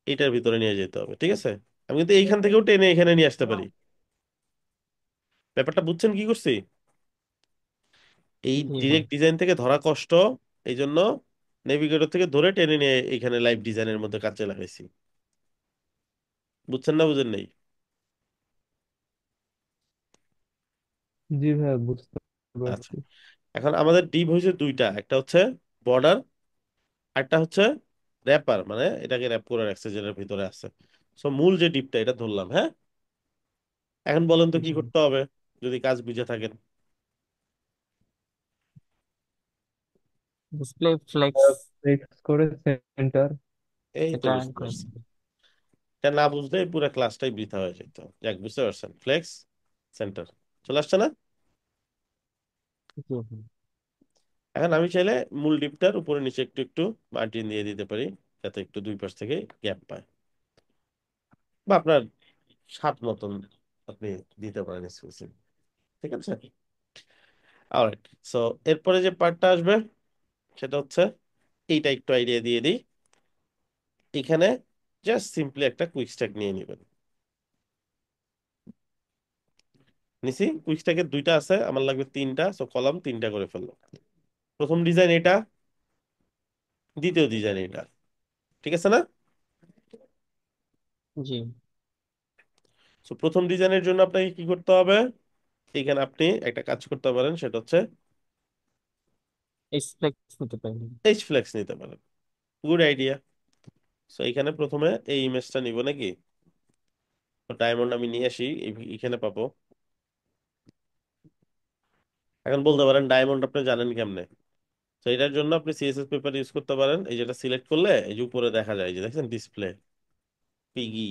এটার ভিতরে নিয়ে যেতে হবে, ঠিক আছে। আমি কিন্তু এইখান থেকেও টেনে এখানে নিয়ে আসতে পারি। ব্যাপারটা বুঝছেন কি করছি? এই জি ভাই। ডিরেক্ট ডিজাইন থেকে ধরা কষ্ট, এই জন্য নেভিগেটর থেকে ধরে টেনে নিয়ে এখানে লাইভ ডিজাইনের মধ্যে কাজে লাগাইছি। বুঝছেন না বুঝেন নেই? জি ভাই, বুঝতে আচ্ছা, পারছি। এখন আমাদের ডিপ হয়েছে দুইটা, একটা হচ্ছে বর্ডার, আরটা হচ্ছে র্যাপার, মানে এটাকে র্যাপ করে রাখছে যেটার ভিতরে আছে। সো মূল যে ডিপটা এটা ধরলাম, হ্যাঁ। এখন বলেন তো কি জি, করতে হবে যদি কাজ বুঝে থাকেন। ডিসপ্লে ফ্লেক্স ফিক্স করে সেন্টার। এই তো এটা বুঝতে পারছি। করেছি। এটা না বুঝলে এই পুরো ক্লাসটাই বৃথা হয়ে যেত। যাক, বুঝতে পারছেন? ফ্লেক্স সেন্টার চলে আসছে না? জি ভাই। এখন আমি চাইলে মূল ডিপটার উপরে নিচে একটু একটু মার্জিন দিয়ে দিতে পারি, যাতে একটু দুই পাশ থেকে গ্যাপ পায়, বা আপনার স্বাদ মতন আপনি দিতে পারেন স্পেসিং। ঠিক আছে, অলরাইট। সো এরপরে যে পার্টটা আসবে সেটা হচ্ছে এইটা একটু আইডিয়া দিয়ে দিই। এখানে জাস্ট সিম্পলি একটা কুইক স্ট্যাক নিয়ে নেবেন। নিছি, কুইক স্ট্যাকের দুইটা আছে, আমার লাগবে তিনটা, সো কলাম তিনটা করে ফেললাম। প্রথম ডিজাইন এটা, দ্বিতীয় ডিজাইন এটা, ঠিক আছে না? জি। সো প্রথম ডিজাইনের জন্য আপনাকে কি করতে হবে? এখানে আপনি একটা কাজ করতে পারেন, সেটা হচ্ছে এক্সপ্লেক্স নিতে পারি। এইচ ফ্লেক্স নিতে পারেন। Good idea. সো এখানে প্রথমে এই ইমেজটা নিব নাকি? ডায়মন্ড আমি নিয়ে আসি, এখানে পাবো। এখন বলতে পারেন ডায়মন্ড আপনি জানেন কেমনে? তো এটার জন্য আপনি সিএসএস পেপার ইউজ করতে পারেন। এই যেটা সিলেক্ট করলে এই যে উপরে দেখা যায়, যে দেখছেন ডিসপ্লে, পিগি,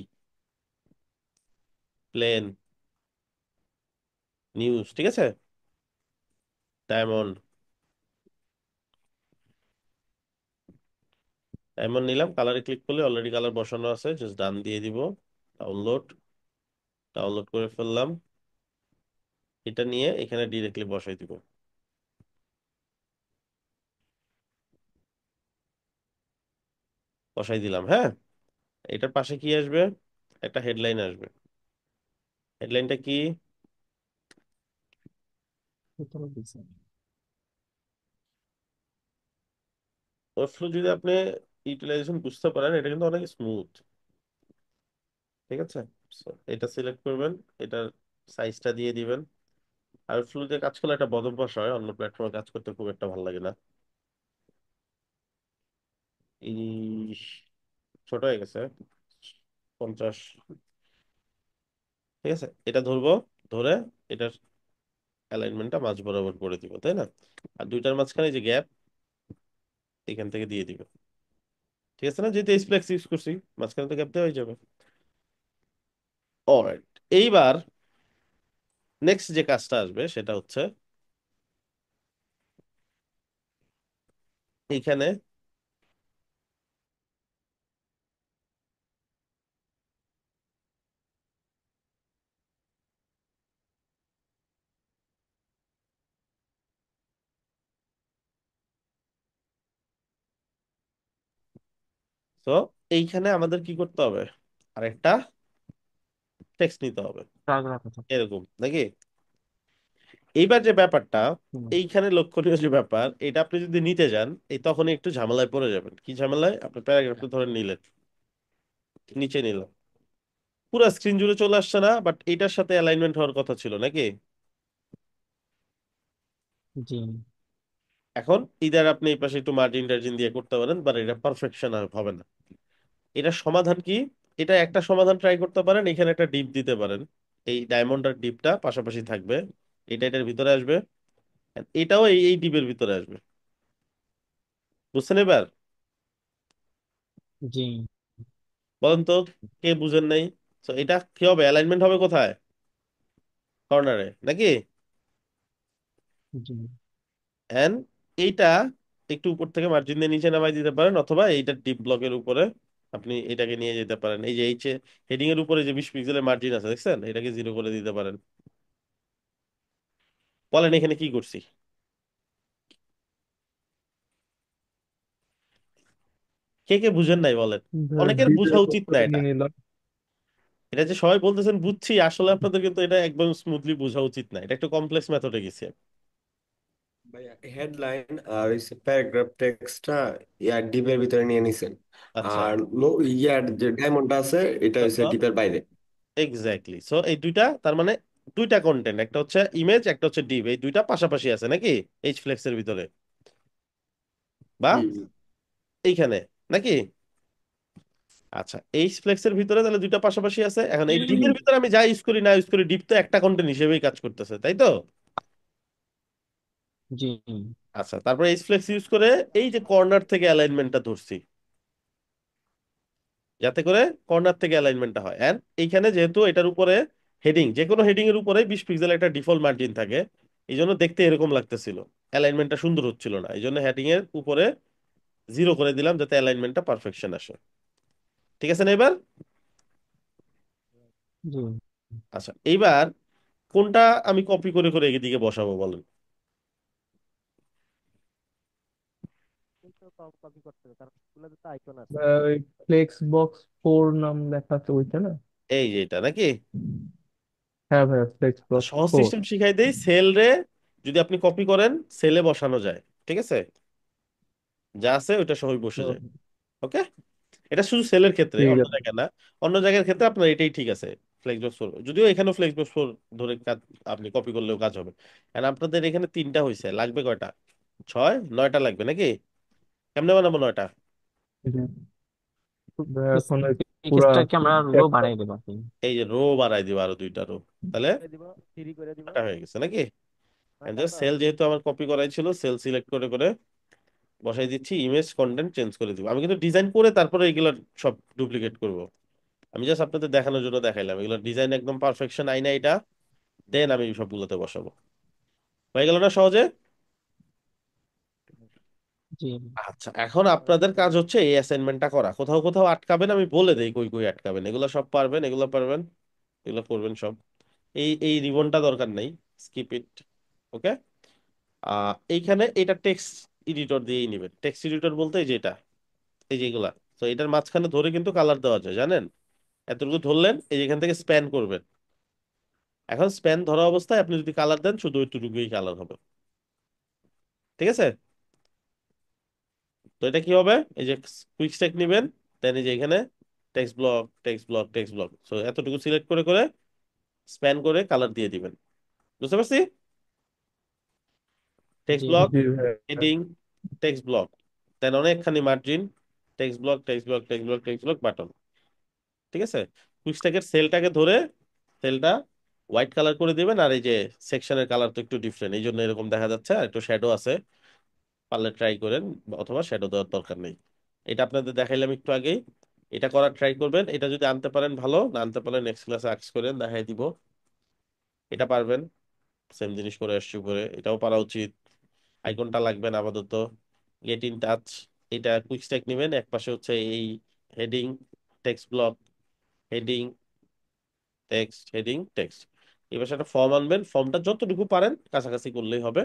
প্লেন, নিউজ, ঠিক আছে, ডায়মন্ড। ডায়মন্ড নিলাম, কালারে ক্লিক করলে অলরেডি কালার বসানো আছে, জাস্ট ডান দিয়ে দিব। ডাউনলোড, ডাউনলোড করে ফেললাম। এটা নিয়ে এখানে ডিরেক্টলি বসাই দিব। বসাই দিলাম, হ্যাঁ। এটার পাশে কি আসবে? একটা হেডলাইন আসবে। হেডলাইনটা কি? ভিতরে ডিজাইন। ওয়েবফ্লো যদি আপনি ইউটিলাইজেশন বুঝতে পারেন, এটা কিন্তু অনেক স্মুথ। ঠিক আছে, So, এটা সিলেক্ট করবেন, এটার সাইজটা দিয়ে দিবেন। আর ফ্লো দিয়ে কাজ করলে একটা বদ অভ্যাস হয়, অন্য প্ল্যাটফর্মে কাজ করতে খুব একটা ভালো লাগে না। এই ছোট হয়ে গেছে, 50। ঠিক আছে, এটা ধরবো, ধরে এটার অ্যালাইনমেন্টটা মাঝ বরাবর করে দিব, তাই না? আর দুইটার মাঝখানে যে গ্যাপ, এখান থেকে দিয়ে দিব। ঠিক আছে না? যেহেতু স্প্লেক্স ইউজ করছি, মাঝখানে তো গ্যাপ দেওয়া হয়ে যাবে। অলরাইট, এইবার নেক্সট যে কাজটা আসবে সেটা হচ্ছে এইখানে তো এইখানে আমাদের কি করতে হবে? আরেকটা টেক্সট নিতে হবে, প্যারাগ্রাফ আছে। এরকম নাকি? এইবার যে ব্যাপারটা, হুম। এইখানে লক্ষণীয় যে ব্যাপার, এটা আপনি যদি নিতে যান, এই তখনই একটু ঝামেলায় পড়ে যাবেন। কি ঝামেলায়? আপনি প্যারাগ্রাফটা ধরে নিলেন, নিচে নিলাম, পুরো স্ক্রিন জুড়ে চলে আসছে না? বাট এটার সাথে অ্যালাইনমেন্ট হওয়ার কথা ছিল নাকি? জি। এখন ইদার আপনি এই পাশে একটু মার্জিন টার্জিন দিয়ে করতে পারেন, বাট এটা পারফেকশন হবে না। এটার সমাধান কি? এটা একটা সমাধান ট্রাই করতে পারেন, এখানে একটা ডিপ দিতে পারেন। এই ডায়মন্ড আর ডিপটা পাশাপাশি থাকবে, এটা এটার ভিতরে আসবে, and এটাও এই এই ডিপের ভিতরে আসবে। বুঝছেন এবার? জি। বলেন তো, কে বুঝেন নাই? তো এটা কি হবে? অ্যালাইনমেন্ট হবে কোথায়? কর্নারে নাকি? জি। এন্ড এইটা একটু উপর থেকে মার্জিন দিয়ে নিচে নামাই দিতে পারেন, অথবা এইটা ডিপ ব্লকের উপরে আপনি এটাকে নিয়ে যেতে পারেন। এই যে এইচে হেডিং এর উপরে যে 20 পিক্সেলের মার্জিন আছে, দেখছেন? এটাকে 0 করে দিতে পারেন। বলেন এখানে কি করছি? কে কে বুঝেন নাই বলেন? অনেকের ডিপের বোঝা উপর উচিত না করে এটা। নিয়ে নিলাম। এটা যে সবাই বলতেছেন বুঝছি, আসলে আপনাদের কিন্তু এটা একদম স্মুথলি বোঝা উচিত না, এটা একটু কমপ্লেক্স মেথডে গেছে। ভাইয়া হেডলাইন আর প্যারাগ্রাফ টেক্সটটা ইয়ার ডিপের ভিতরে নিয়ে নিছেন। আচ্ছা, আর ইয়ার যে ডায়মন্ডটা আছে এটা হচ্ছে ডিপের বাইরে। এক্স্যাক্টলি। সো এই দুইটা তার মানে দুইটা কন্টেন্ট, একটা হচ্ছে ইমেজ, একটা হচ্ছে ডিভ, এই দুইটা পাশাপাশি আছে নাকি এইচ ফ্লেক্সের ভিতরে, বা হুম। এইখানে নাকি? আচ্ছা, এইচ ফ্লেক্সের ভিতরে তাহলে দুইটা পাশাপাশি আছে। এখন এই ডিপের ভিতরে আমি যা ইউজ করি না ইউজ করি, ডিপ তো একটা কন্টেন্ট হিসেবেই কাজ করতেছে, তাই তো? জি। আচ্ছা, তারপরে এইচ ফ্লেক্স ইউজ করে এই যে কর্নার থেকে অ্যালাইনমেন্টটা ধরছি, যাতে করে কর্নার থেকে অ্যালাইনমেন্টটা হয়। এন্ড এইখানে যেহেতু এটার উপরে হেডিং, যে কোনো হেডিং এর উপরে 20 পিক্সেল একটা ডিফল্ট মার্জিন থাকে, এই জন্য দেখতে এরকম লাগতেছিল, অ্যালাইনমেন্টটা সুন্দর হচ্ছিল না। এই জন্য হেডিং এর উপরে 0 করে দিলাম যাতে অ্যালাইনমেন্টটা পারফেকশন আসে। ঠিক আছে না এবার? জি। আচ্ছা, এইবার কোনটা আমি কপি করে করে এদিকে বসাবো বলেন? কপি করতে হবে কারণ এগুলোতে তো আইকন আছে। ওই ফ্লেক্স বক্স 4 নাম লেখা আছে ওইটা না? এই যে এটা নাকি? হ্যাঁ ভাইয়া, ফ্লেক্স বক্স সহজ 4। সিস্টেম শিখাই দেই। সেল রে যদি আপনি কপি করেন, সেলে বসানো যায়। ঠিক আছে, যা আছে ওইটা সবই বসে যায়। ওকে, এটা শুধু সেলের ক্ষেত্রে, ঠিক অন্য আছে। জায়গায় না। অন্য জায়গার ক্ষেত্রে আপনার এটাই ঠিক আছে। ফ্লেক্সবক্স 4, যদিও এখানেও ফ্লেক্সবক্স 4 ধরে কাজ, আপনি কপি করলেও কাজ হবে। কারণ আপনাদের এখানে 3টা হয়েছে, লাগবে কয়টা? 6, 9টা লাগবে নাকি? কেমনে বানাবো 9টা? ভাইয়া এখন ওই পুরা টেক্সটটাকে আমরা রো চ্যাপ্টার। বাড়াই দেবো আর কি। এই যে রো বাড়াই দিব, আরো 2টা রো, তাহলে করে দিব, 3 করে দিব, 9টা হয়ে গেছে নাকি? নয়টা হলো। সেল যেহেতু আমার কপি করাই ছিল, সেল সিলেক্ট করে করে বসাই দিচ্ছি। ইমেজ কন্টেন্ট চেঞ্জ করে দিব। আমি কিন্তু ডিজাইন করে তারপরে এগুলো সব ডুপ্লিকেট করব। আমি জাস্ট আপনাদের দেখানোর জন্য দেখাইলাম, এগুলো ডিজাইন একদম পারফেকশন আইনা এটা, দেন আমি সবগুলোতে বসাবো। হয়ে গেল না সহজে? জি। আচ্ছা, এখন আপনাদের কাজ হচ্ছে এই অ্যাসাইনমেন্টটা করা। কোথাও কোথাও আটকাবেন, আমি বলে দেই কই কই আটকাবেন। এগুলো সব পারবেন, এগুলো পারবেন, এগুলো করবেন সব। এই এই রিবনটা দরকার নেই, স্কিপ ইট। ওকে। এইখানে এটা টেক্সট এডিটর দিয়েই নেবেন। টেক্সট এডিটর বলতে এই যে এটা, এই যে এগুলা। তো এটার মাঝখানে ধরে কিন্তু কালার দেওয়া যায়, জানেন? এতটুকু ধরলেন, এই যে এখান থেকে স্প্যান করবেন। এখন স্প্যান ধরা অবস্থায় আপনি যদি কালার দেন, শুধু ওইটুকুই কালার হবে। ঠিক আছে? তো এটা কি হবে, এই যে কুইক স্ট্যাক নেবেন, দেন এই যে এখানে text block, text block, text block, so এতটুকু সিলেক্ট করে করে স্প্যান করে কালার দিয়ে দিবেন। বুঝতে পারছি? টেক্সট জি। ব্লক, জি ভাইয়া। হেডিং, টেক্সট ব্লক, দেন অনেকখানি margin, text block, text block, text block, text block, button. ঠিক আছে? কুইক স্ট্যাকের সেলটাকে ধরে সেলটা হোয়াইট কালার করে দিবেন। আর এই যে সেকশনের কালার তো একটু ডিফারেন্ট, এই জন্য এরকম দেখা যাচ্ছে। আর একটু শ্যাডো আছে, পারলে ট্রাই করেন, অথবা শ্যাডো দেওয়ার দরকার নেই। এটা আপনাদের দেখাইলাম একটু আগেই। এটা করার ট্রাই করবেন। এটা যদি আনতে পারেন ভালো, না আনতে পারেন নেক্সট ক্লাসে আস্ক করেন, দেখাই দিব। এটা পারবেন, সেম জিনিস করে আসছি উপরে, এটাও পারা উচিত। আইকনটা লাগবেন আপাতত। গেট ইন টাচ, এটা কুইক স্ট্যাক নেবেন। এক পাশে হচ্ছে এই heading, text block, heading, text, heading, text. এবার সেটা ফর্ম আনবেন, ফর্মটা যতটুকু পারেন কাছাকাছি করলেই হবে।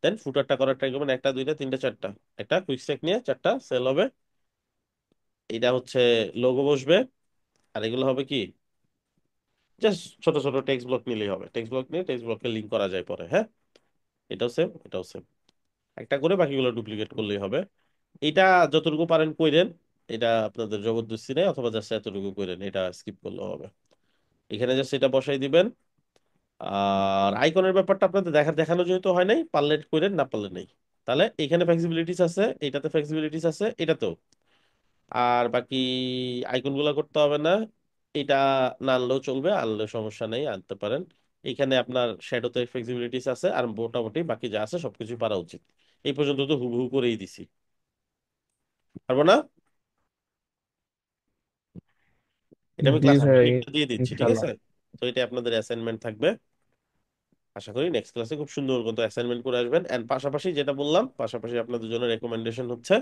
দেন ফুটারটা করার ট্রাই করবেন, 1টা 2টা 3টা 4টা। একটা কুইক স্ট্যাক নিয়ে 4টা সেল হবে। এটা হচ্ছে লোগো বসবে। আর এগুলো হবে কি, জাস্ট ছোট ছোট টেক্সট ব্লক নিলেই হবে। টেক্সট ব্লক নিয়ে টেক্সট ব্লককে লিঙ্ক করা যায় পরে, হ্যাঁ। এটাও সেম, এটাও সেম। একটা করে বাকিগুলো ডুপ্লিকেট করলেই হবে। এটা যতটুকু পারেন কইরেন, এটা আপনাদের জবরদস্তি নেই, অথবা জাস্ট এতটুকু কইরেন, এটা স্কিপ করলেও হবে। এখানে জাস্ট এটা বসাই দিবেন। আর আইকনের ব্যাপারটা আপনাদের দেখানো যেহেতু হয় নাই, পারলে কইরেন, না পারলে নেই। তাহলে এখানে ফ্লেক্সিবিলিটিস আছে, এটাতে ফ্লেক্সিবিলিটিস আছে, এটাতেও। আর বাকি আইকন গুলা করতে হবে না। এটা না আনলেও চলবে, আনলেও সমস্যা নেই, আনতে পারেন। এখানে আপনার শ্যাডোতে ফ্লেক্সিবিলিটিস আছে, আর মোটামুটি বাকি যা আছে সবকিছু পারা উচিত। এই পর্যন্ত তো হুবহু করেই দিছি, পারবো না? এটা আমি জি ক্লাসে ভাই, লিখে দিয়ে দিচ্ছি, ঠিক ইনশাল্লাহ। আছে? তো এটা আপনাদের অ্যাসাইনমেন্ট থাকবে। আশা করি নেক্সট ক্লাসে খুব সুন্দর মতো অ্যাসাইনমেন্ট করে আসবেন। এন্ড পাশাপাশি যেটা বললাম, পাশাপাশি আপনাদের জন্য রেকমেন্ডেশন হচ্ছে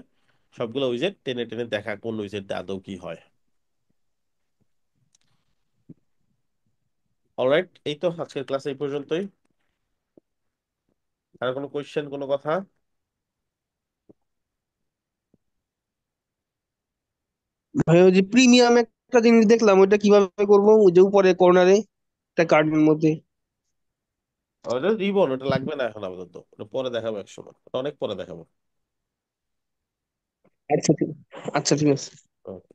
সবগুলো উইজেট টেনে টেনে দেখা, কোন উইজেট আদৌ কি হয়। অলরাইট, এই তো আজকের ক্লাস এই পর্যন্তই। আর কোনো কোয়েশ্চেন, কোনো কথা? ভাই ওই যে প্রিমিয়াম একটা জিনিস দেখলাম, ওইটা কিভাবে করবো? ওই যে উপরে কর্নারে একটা কার্ডের মধ্যে। ওটা রিবন, ওটা লাগবে না এখন আপাতত, ওটা পরে দেখাবো এক সময়, ওটা অনেক পরে দেখাবো। আচ্ছা ঠিক আচ্ছা ঠিক আছে। Okay,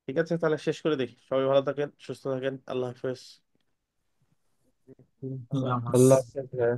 ঠিক আছে, তাহলে শেষ করে দেখি। সবাই ভালো থাকেন, সুস্থ থাকেন, আল্লাহ হাফেজ। আল্লাহ হাফেজ। আল্লাহ হাফেজ ভাইয়া।